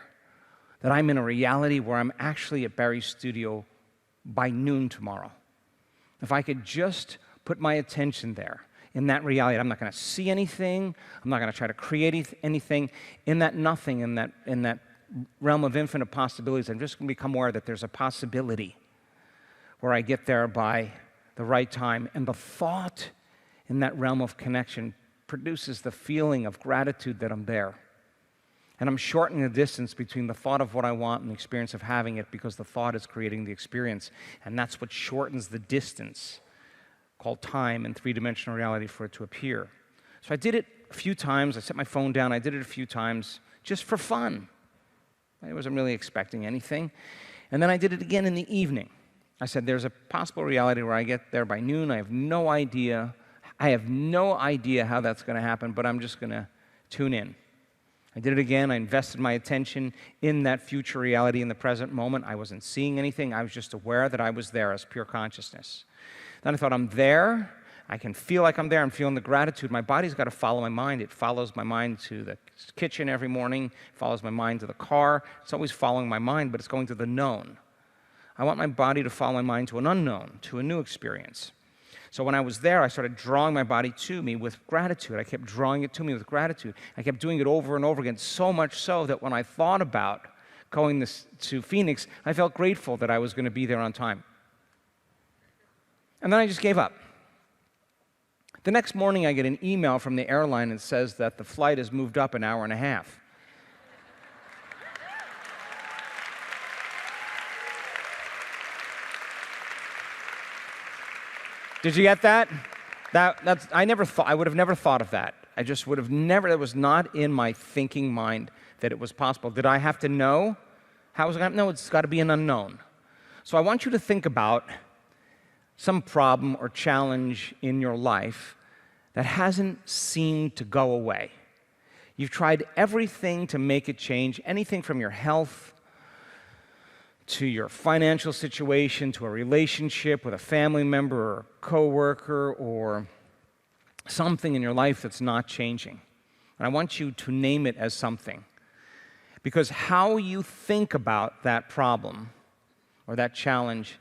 [SPEAKER 1] that I'm in a reality where I'm actually at Barry's studio by noon tomorrow. If I could just put my attention there, in that reality, I'm not going to see anything, I'm not going to try to create anything, in that nothing, in that realm of infinite possibilities, I'm just going to become aware that there's a possibility where I get there by the right time, and the thought in that realm of connection produces the feeling of gratitude that I'm there. And I'm shortening the distance between the thought of what I want and the experience of having it, because the thought is creating the experience. And that's what shortens the distance, called time in three-dimensional reality, for it to appear. So I did it a few times. I set my phone down. I did it a few times just for fun. I wasn't really expecting anything. And then I did it again in the evening. I said, there's a possible reality where I get there by noon. I have no idea how that's going to happen, but I'm just going to tune in. I did it again. I invested my attention in that future reality in the present moment. I wasn't seeing anything. I was just aware that I was there as pure consciousness. Then I thought, I'm there. I can feel like I'm there. I'm feeling the gratitude. My body's got to follow my mind. It follows my mind to the kitchen every morning, follows my mind to the car. It's always following my mind, but it's going to the known. I want my body to follow my mind to an unknown, to a new experience. So when I was there, I started drawing my body to me with gratitude. I kept drawing it to me with gratitude. I kept doing it over and over again, so much so that when I thought about going to Phoenix, I felt grateful that I was going to be there on time. And then I just gave up. The next morning, I get an email from the airline that says that the flight has moved up an hour and a half. Did you get that? I would have never thought of that. I just would have never, that was not in my thinking mind that it was possible. Did I have to know how it was going to happen? No, it's got to be an unknown. So I want you to think about some problem or challenge in your life that hasn't seemed to go away. You've tried everything to make it change, anything from your health to your financial situation, to a relationship with a family member or a coworker, or something in your life that's not changing. And I want you to name it as something. Because how you think about that problem or that challenge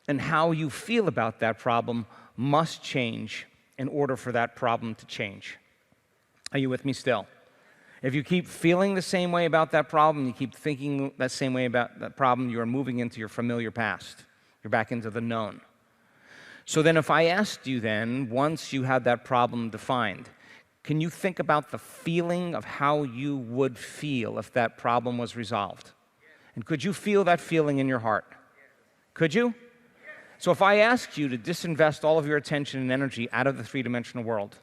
[SPEAKER 1] and how you feel about that problem must change in order for that problem to change. Are you with me still? If you keep feeling the same way about that problem, you keep thinking that same way about that problem, you are moving into your familiar past. You're back into the known. So then if I asked you then, once you had that problem defined, can you think about the feeling of how you would feel if that problem was resolved? And could you feel that feeling in your heart? Could you? So if I asked you to disinvest all of your attention and energy out of the three-dimensional world,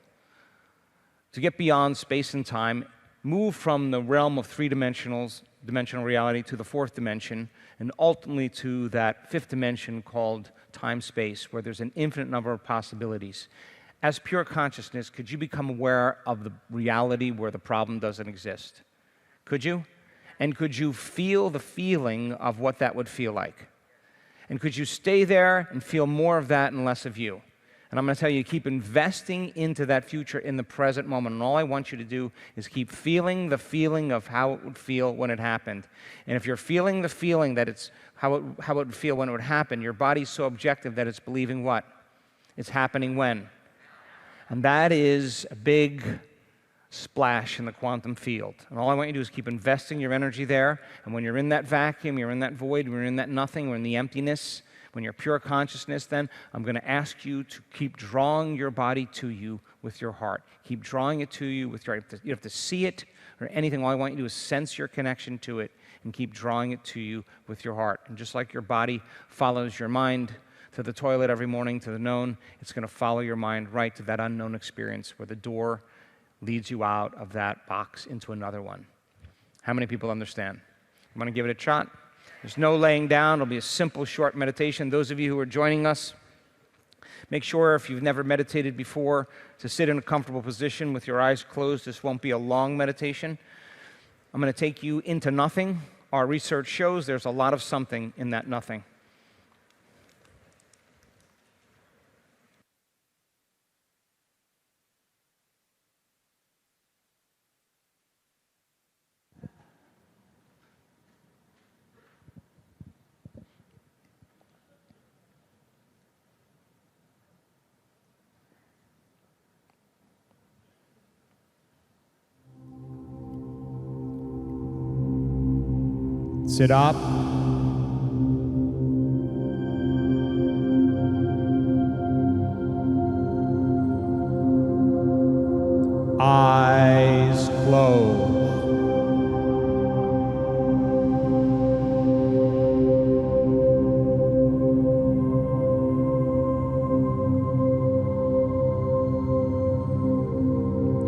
[SPEAKER 1] to get beyond space and time, move from the realm of dimensional reality to the fourth dimension, and ultimately to that fifth dimension called time-space, where there's an infinite number of possibilities. As pure consciousness, could you become aware of the reality where the problem doesn't exist? Could you? And could you feel the feeling of what that would feel like? And could you stay there and feel more of that and less of you? And I'm going to tell you, keep investing into that future in the present moment. And all I want you to do is keep feeling the feeling of how it would feel when it happened. And if you're feeling the feeling that it's how it would feel when it would happen, your body's so objective that it's believing what? It's happening when? And that is a big splash in the quantum field. And all I want you to do is keep investing your energy there. And when you're in that vacuum, you're in that void, when you're in that nothing, when the emptiness, when you're pure consciousness, then I'm going to ask you to keep drawing your body to you with your heart. Keep drawing it to you with your heart. You don't have to see it or anything. All I want you to do is sense your connection to it and keep drawing it to you with your heart. And just like your body follows your mind to the toilet every morning, to the known, it's going to follow your mind right to that unknown experience where the door leads you out of that box into another one. How many people understand? I'm going to give it a shot. There's no laying down. It'll be a simple, short meditation. Those of you who are joining us, make sure, if you've never meditated before, to sit in a comfortable position with your eyes closed. This won't be a long meditation. I'm going to take you into nothing. Our research shows there's a lot of something in that nothing. Sit up. Eyes closed.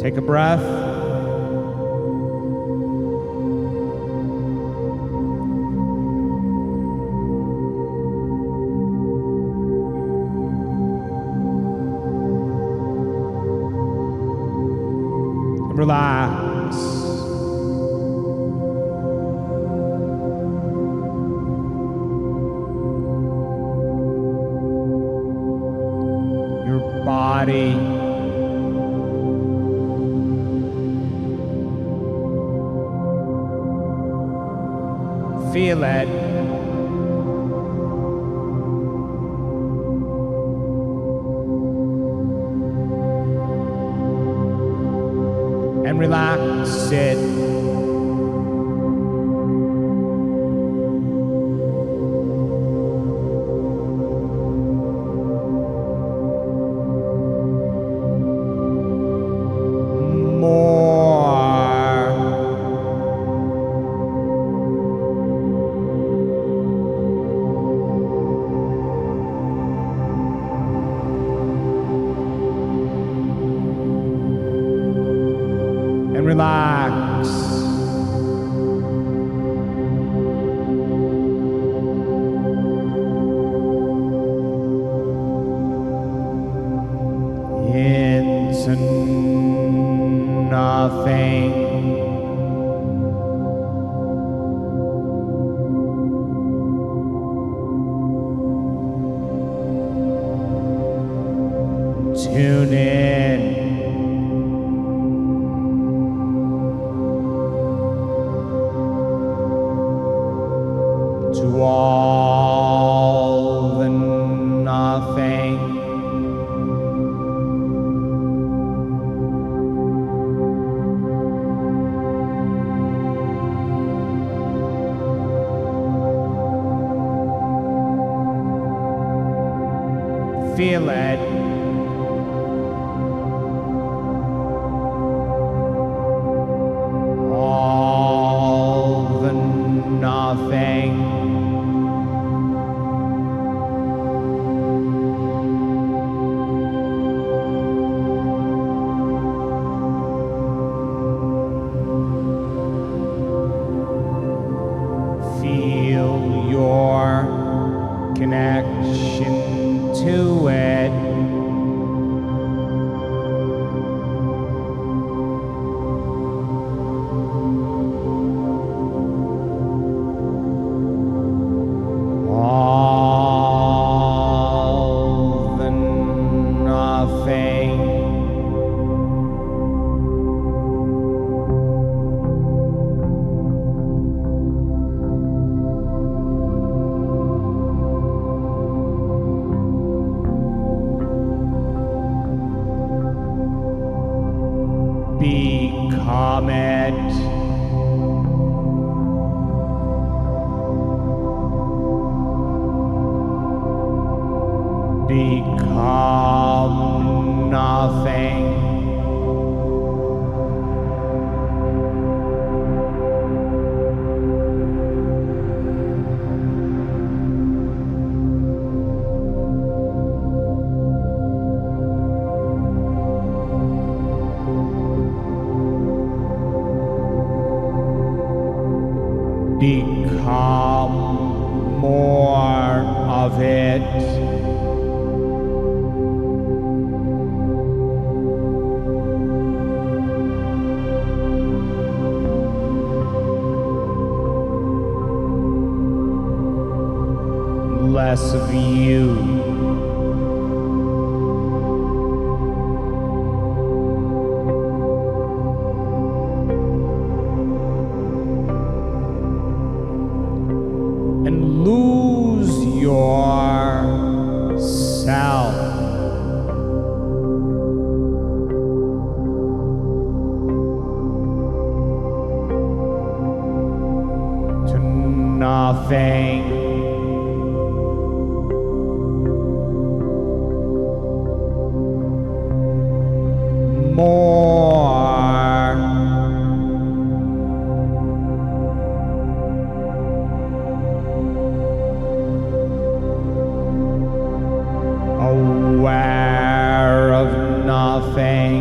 [SPEAKER 1] Take a breath. Relax. Your body. Feel it. And relax it. relax. Into nothing. Tune in to all the nothing. Feel it. All the nothing. Feel your connection to it. All the nothing. Become it. Become nothing. Become more of it. Less of you. And lose yourself. To nothing. More aware of nothing.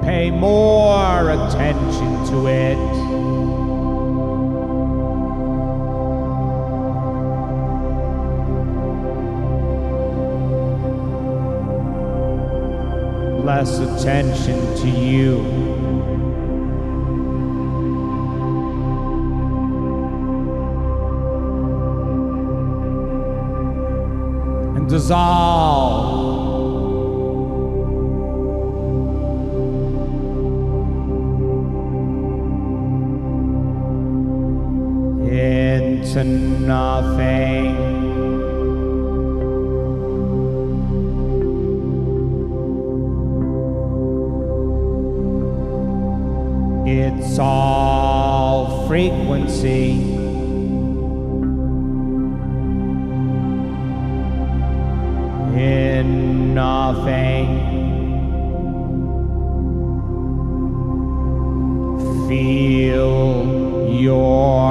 [SPEAKER 1] Pay more attention to it. Less attention to you. And dissolve into nothing. It's all frequency. In nothing. Feel your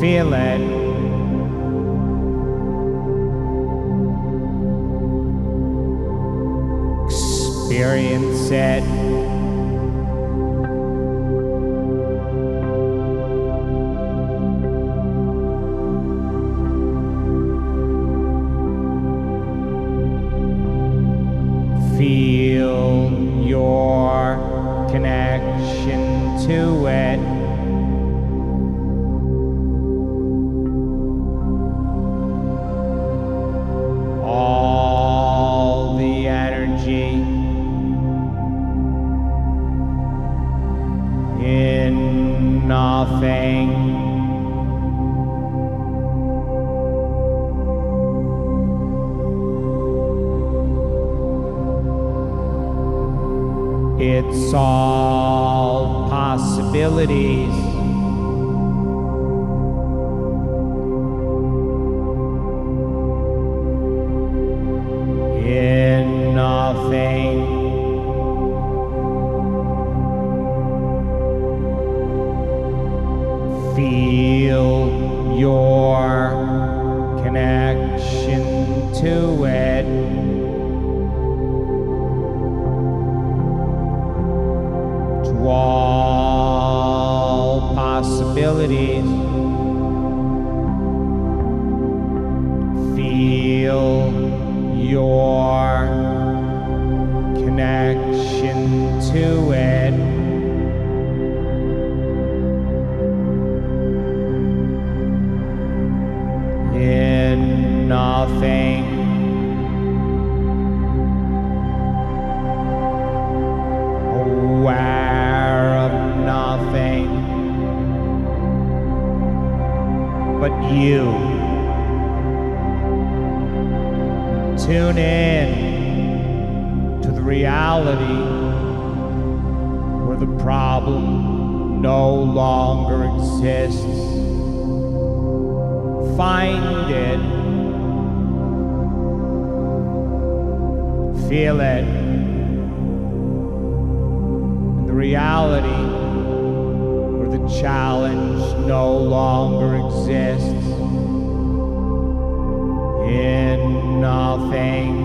[SPEAKER 1] Feel it. Experience it. Feel your connection to it. All the energy in nothing. It's all possibilities. In nothing. Feel your connection to it. All possibilities. Feel your connection to it. In nothing. Aware of nothing but you. Tune in to the reality where the problem no longer exists. Find it. Feel it. Reality where the challenge no longer exists. In nothing.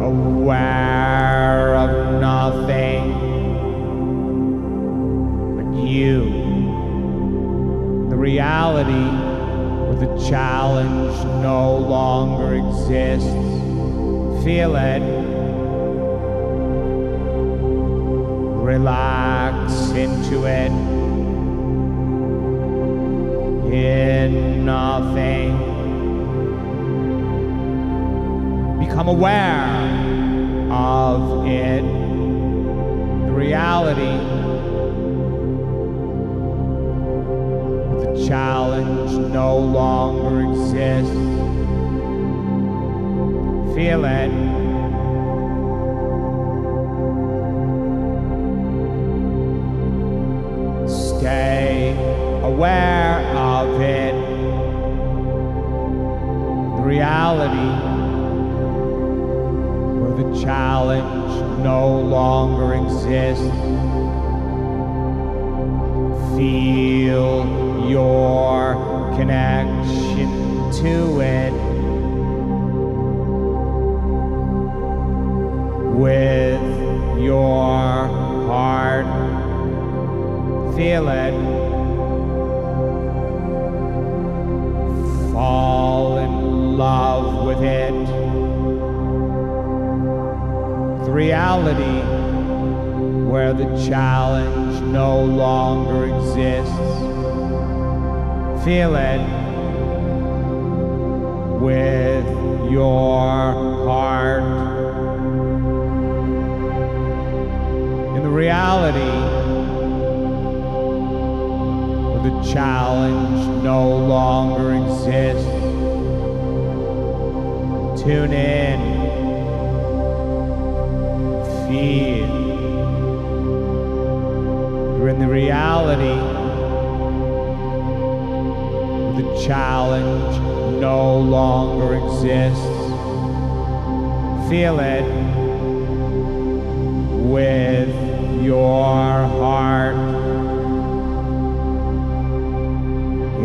[SPEAKER 1] Aware of nothing but you. The reality where the challenge no longer exists. Feel it. Relax into it. In nothing. Become aware of it. The reality. The challenge no longer exists. Feel it. Stay aware of it. The reality where the challenge no longer exists. Feel your connection to it. With your heart, feel it. Fall in love with it. The reality where the challenge no longer exists. Feel it. With your heart. In the reality where the challenge no longer exists. Tune in. Feel. You're in the reality where the challenge no longer exists. Feel it with your heart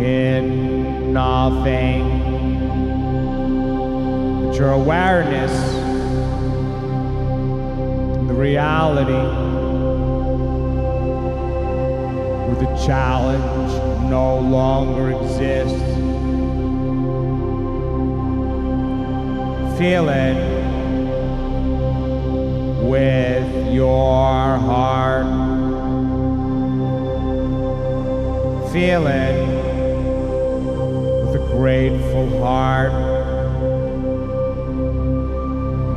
[SPEAKER 1] in nothing but your awareness, the reality where the challenge no longer exists. Feel it with your heart. Feel it with a grateful heart.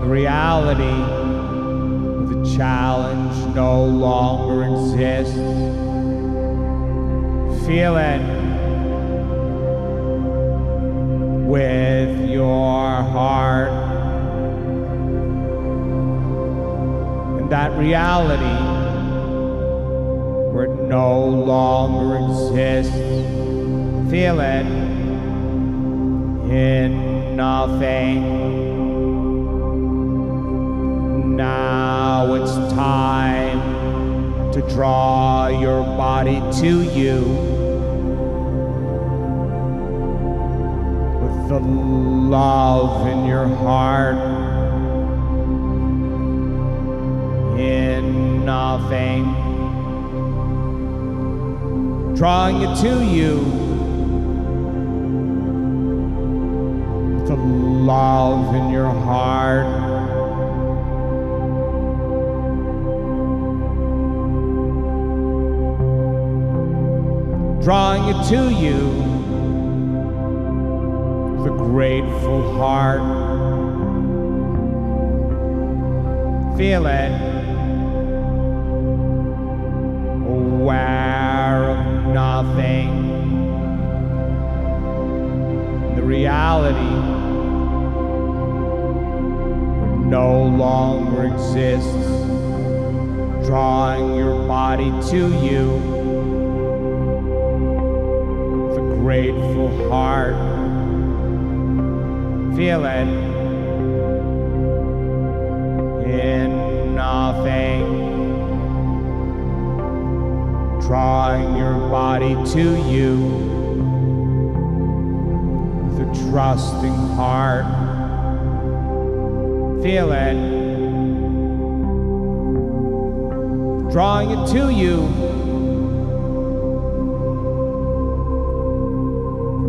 [SPEAKER 1] The reality of the challenge no longer exists. Feel it with your heart. That reality where it no longer exists. Feel it in nothing. Now it's time to draw your body to you with the love in your heart. In nothing, drawing it to you, the love in your heart. Drawing it to you, the grateful heart. Feel it. Aware of nothing. The reality no longer exists. Drawing your body to you. The grateful heart. Feel it in nothing. Drawing your body to you with a trusting heart. Feel it. Drawing it to you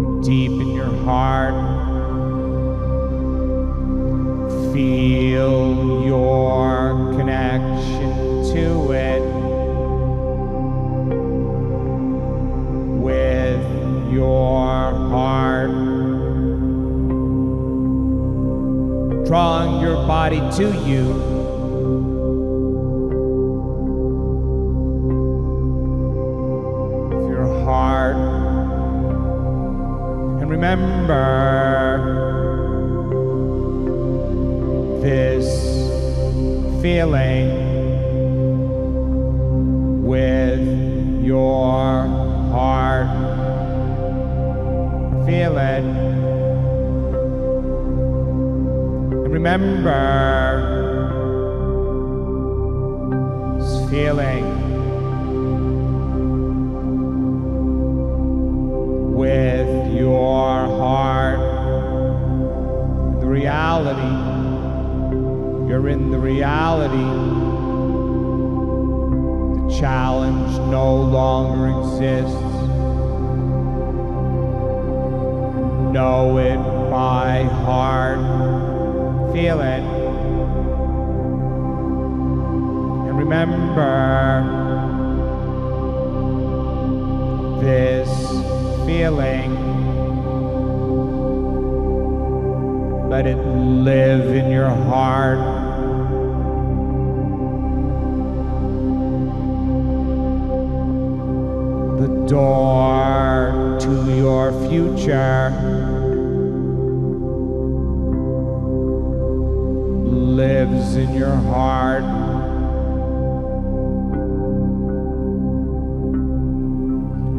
[SPEAKER 1] from deep in your heart. Feel your connection to it. Your heart, drawing your body to you, with your heart, and remember this feeling with your heart. Feel it. And remember this feeling with your heart. The reality. You're in the reality. The challenge no longer exists. Know it by heart. Feel it. And remember this feeling. Let it live in your heart. The door to your future lives in your heart.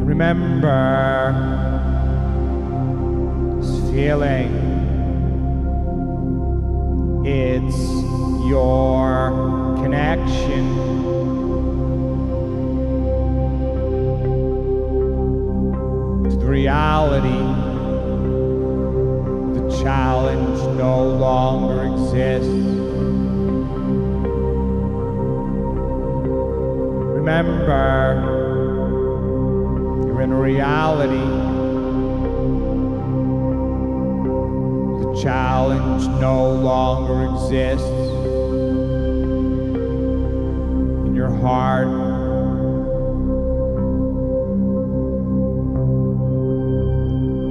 [SPEAKER 1] Remember this feeling. It's your connection challenge no longer exists. Remember, you're in a reality. The challenge no longer exists. In your heart,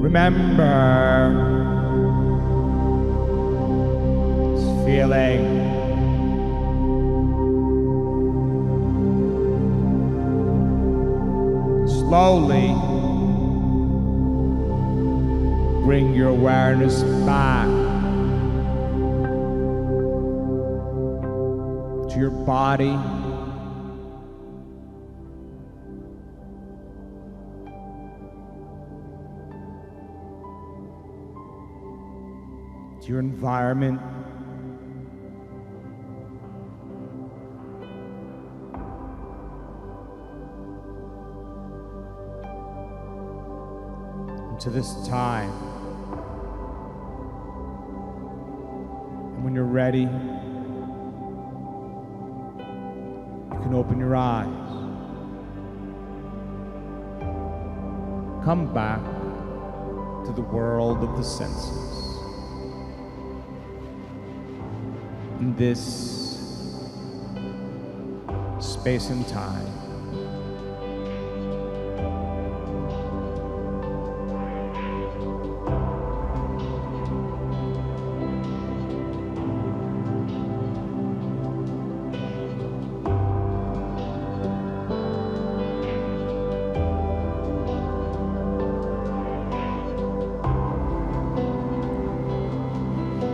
[SPEAKER 1] remember this feeling. Slowly bring your awareness back to your body, to your environment, to this time. And when you're ready, you can open your eyes. Come back to the world of the senses. In this space and time.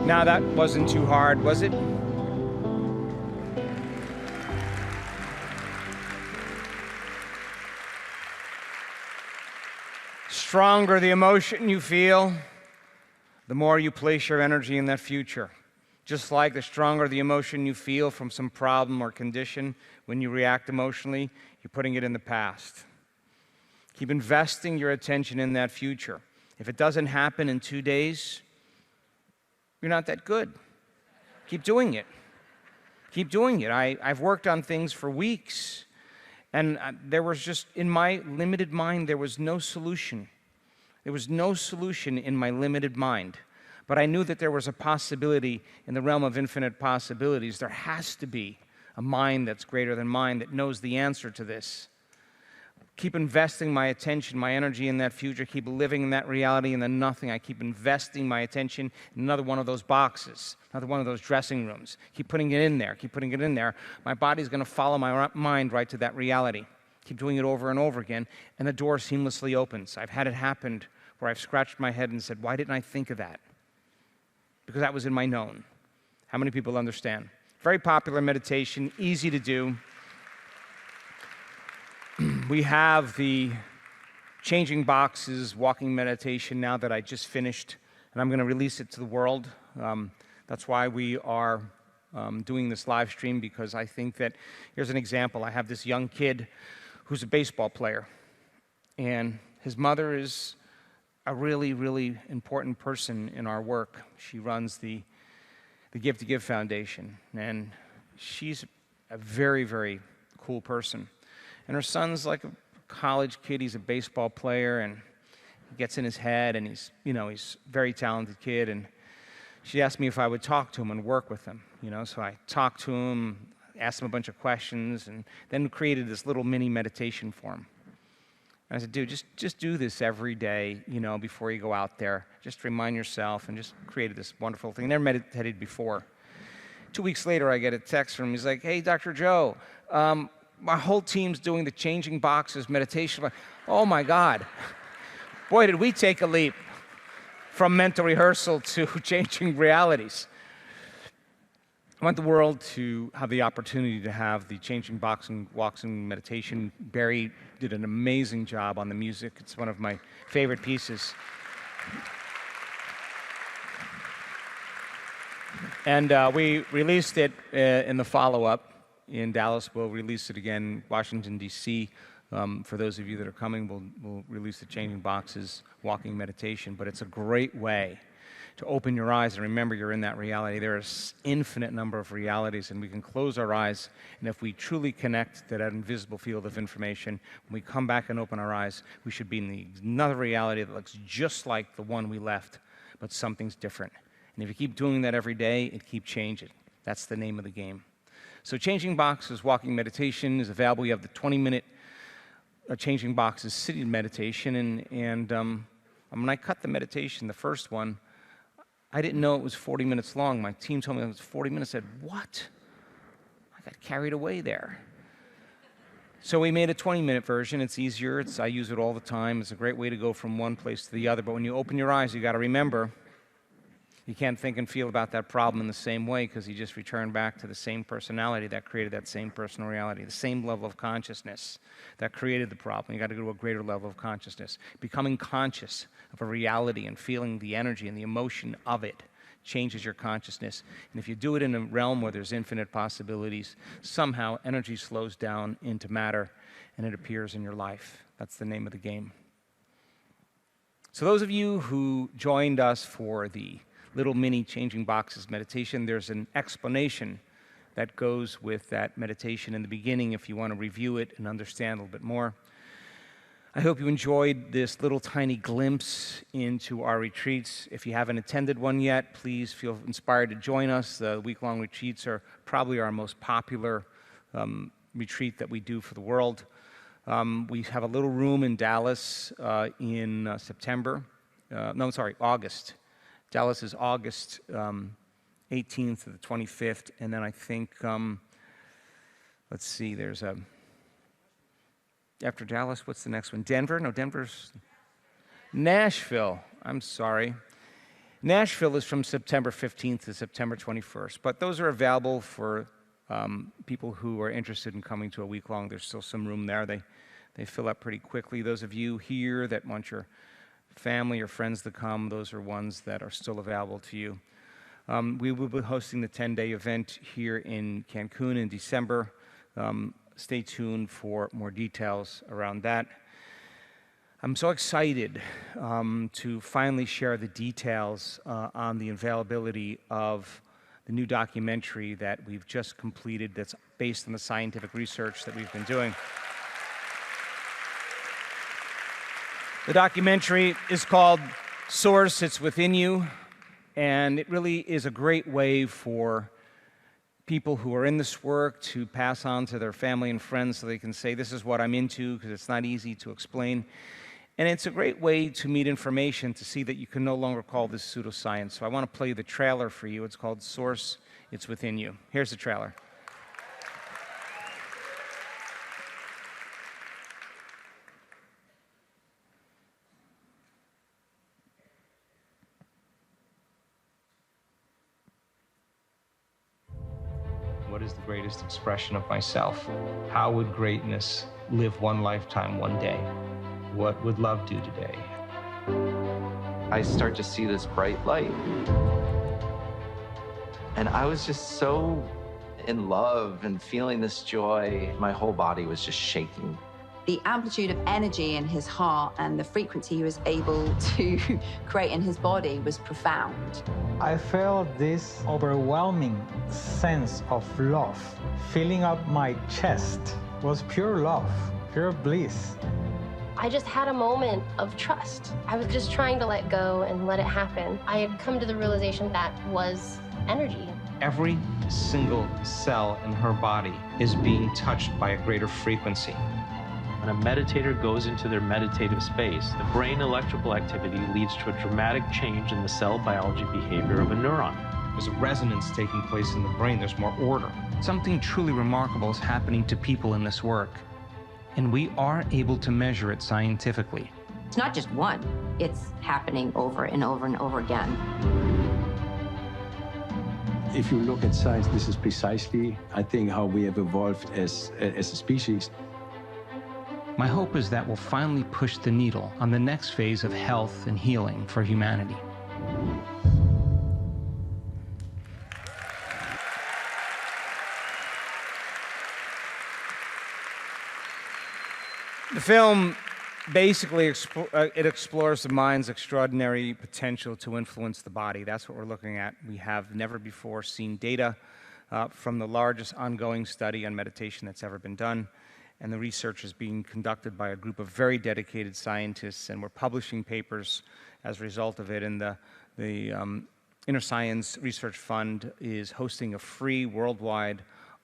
[SPEAKER 1] Now that wasn't too hard, was it? Stronger the emotion you feel, the more you place your energy in that future. Just like the stronger the emotion you feel from some problem or condition, when you react emotionally, you're putting it in the past. Keep investing your attention in that future. If it doesn't happen in 2 days, you're not that good. Keep doing it. Keep doing it. I've worked on things for weeks, and there was just, in my limited mind, there was no solution. There was no solution in my limited mind. But I knew that there was a possibility in the realm of infinite possibilities. There has to be a mind that's greater than mine that knows the answer to this. Keep investing my attention, my energy in that future. Keep living in that reality and then nothing. I keep investing my attention in another one of those boxes, another one of those dressing rooms. Keep putting it in there. Keep putting it in there. My body's going to follow my mind right to that reality. Keep doing it over and over again, and the door seamlessly opens. I've had it happen where I've scratched my head and said, why didn't I think of that? Because that was in my known. How many people understand? Very popular meditation, easy to do. We have the Changing Boxes walking meditation now that I just finished, and I'm going to release it to the world. That's why we are doing this live stream, because I think that, here's an example. I have this young kid who's a baseball player, and his mother is a really, really important person in our work. She runs the Give to Give Foundation, and she's a very, very cool person. And her son's like a college kid. He's a baseball player, and he gets in his head, and he's a very talented kid. And she asked me if I would talk to him and work with him, So I talked to him, asked him a bunch of questions, and then created this little mini meditation for him. And I said, dude, just do this every day, before you go out there. Just remind yourself, and just created this wonderful thing. Never meditated before. 2 weeks later, I get a text from him. He's like, hey, Dr. Joe, my whole team's doing the Changing Boxes meditation. I'm like, oh my God. Boy, did we take a leap from mental rehearsal to changing realities. I want the world to have the opportunity to have the Changing Boxes meditation. Barry did an amazing job on the music. It's one of my favorite pieces. And we released it in the follow-up in Dallas. We'll release it again, Washington, D.C. For those of you that are coming, we'll release the Changing Boxes walking meditation. But it's a great way to open your eyes and remember you're in that reality. There is infinite number of realities, and we can close our eyes, and if we truly connect to that invisible field of information, when we come back and open our eyes, we should be in another reality that looks just like the one we left, but something's different. And if you keep doing that every day, it keeps changing. That's the name of the game. So Changing Boxes Walking Meditation is available. You have the 20-minute Changing Boxes sitting meditation, and when I cut the meditation, the first one, I didn't know it was 40 minutes long. My team told me it was 40 minutes. I said, what? I got carried away there. So we made a 20-minute version. It's easier. I use it all the time. It's a great way to go from one place to the other. But when you open your eyes, you got to remember, you can't think and feel about that problem in the same way because you just return back to the same personality that created that same personal reality, the same level of consciousness that created the problem. You got to go to a greater level of consciousness. Becoming conscious of a reality and feeling the energy and the emotion of it changes your consciousness. And if you do it in a realm where there's infinite possibilities, somehow energy slows down into matter and it appears in your life. That's the name of the game. So those of you who joined us for the little mini Changing Boxes meditation, there's an explanation that goes with that meditation in the beginning if you want to review it and understand a little bit more. I hope you enjoyed this little tiny glimpse into our retreats. If you haven't attended one yet, please feel inspired to join us. The week-long retreats are probably our most popular retreat that we do for the world. We have a little room in Dallas in August. Dallas is August 18th to the 25th, and then I think, let's see, there's after Dallas, what's the next one? Denver? No, Denver's Nashville. I'm sorry. Nashville is from September 15th to September 21st, but those are available for people who are interested in coming to a week long. There's still some room there. They fill up pretty quickly. Those of you here that want your family or friends to come, those are ones that are still available to you. We will be hosting the 10-day event here in Cancun in December. Stay tuned for more details around that. I'm so excited to finally share the details on the availability of the new documentary that we've just completed that's based on the scientific research that we've been doing. The documentary is called Source, It's Within You, and it really is a great way for people who are in this work to pass on to their family and friends so they can say, this is what I'm into, because it's not easy to explain. And it's a great way to meet information to see that you can no longer call this pseudoscience. So I want to play the trailer for you. It's called Source, It's Within You. Here's the trailer. What is the greatest expression of myself? How would greatness live one lifetime, one day? What would love do today?
[SPEAKER 2] I start to see this bright light. And I was just so in love and feeling this joy. My whole body was just shaking.
[SPEAKER 3] The amplitude of energy in his heart and the frequency he was able to create in his body was profound.
[SPEAKER 4] I felt this overwhelming sense of love filling up my chest. It was pure love, pure bliss.
[SPEAKER 5] I just had a moment of trust. I was just trying to let go and let it happen. I had come to the realization that was energy.
[SPEAKER 1] Every single cell in her body is being touched by a greater frequency.
[SPEAKER 6] When a meditator goes into their meditative space, the brain electrical activity leads to a dramatic change in the cell biology behavior of a neuron.
[SPEAKER 1] There's a resonance taking place in the brain. There's more order. Something truly remarkable is happening to people in this work, and we are able to measure it scientifically.
[SPEAKER 7] It's not just one. It's happening over and over and over again.
[SPEAKER 8] If you look at science, this is precisely, I think, how we have evolved as a species.
[SPEAKER 1] My hope is that we'll finally push the needle on the next phase of health and healing for humanity. The film basically, it explores the mind's extraordinary potential to influence the body. That's what we're looking at. We have never before seen data from the largest ongoing study on meditation that's ever been done. And the research is being conducted by a group of very dedicated scientists, and we're publishing papers as a result of it. And the Inner Science Research Fund is hosting a free worldwide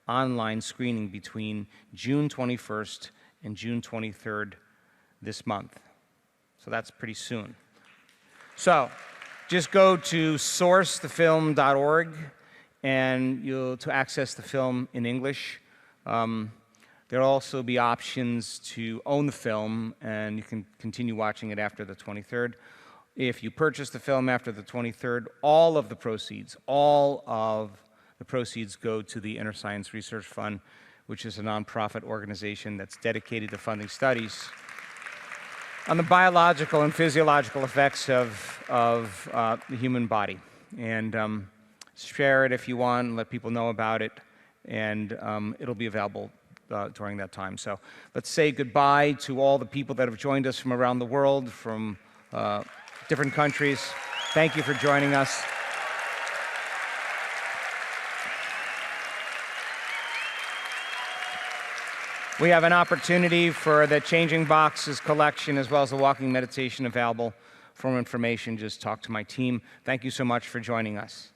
[SPEAKER 1] online screening between June 21st and June 23rd this month. So that's pretty soon. So just go to sourcethefilm.org and to access the film in English. There'll also be options to own the film, and you can continue watching it after the 23rd. If you purchase the film after the 23rd, all of the proceeds go to the Inner Science Research Fund, which is a nonprofit organization that's dedicated to funding studies on the biological and physiological effects of the human body. And share it if you want, and let people know about it, and it'll be available during that time. So let's say goodbye to all the people that have joined us from around the world, from different countries. Thank you for joining us. We have an opportunity for the Changing Boxes collection as well as the walking meditation available. For more information, just talk to my team. Thank you so much for joining us.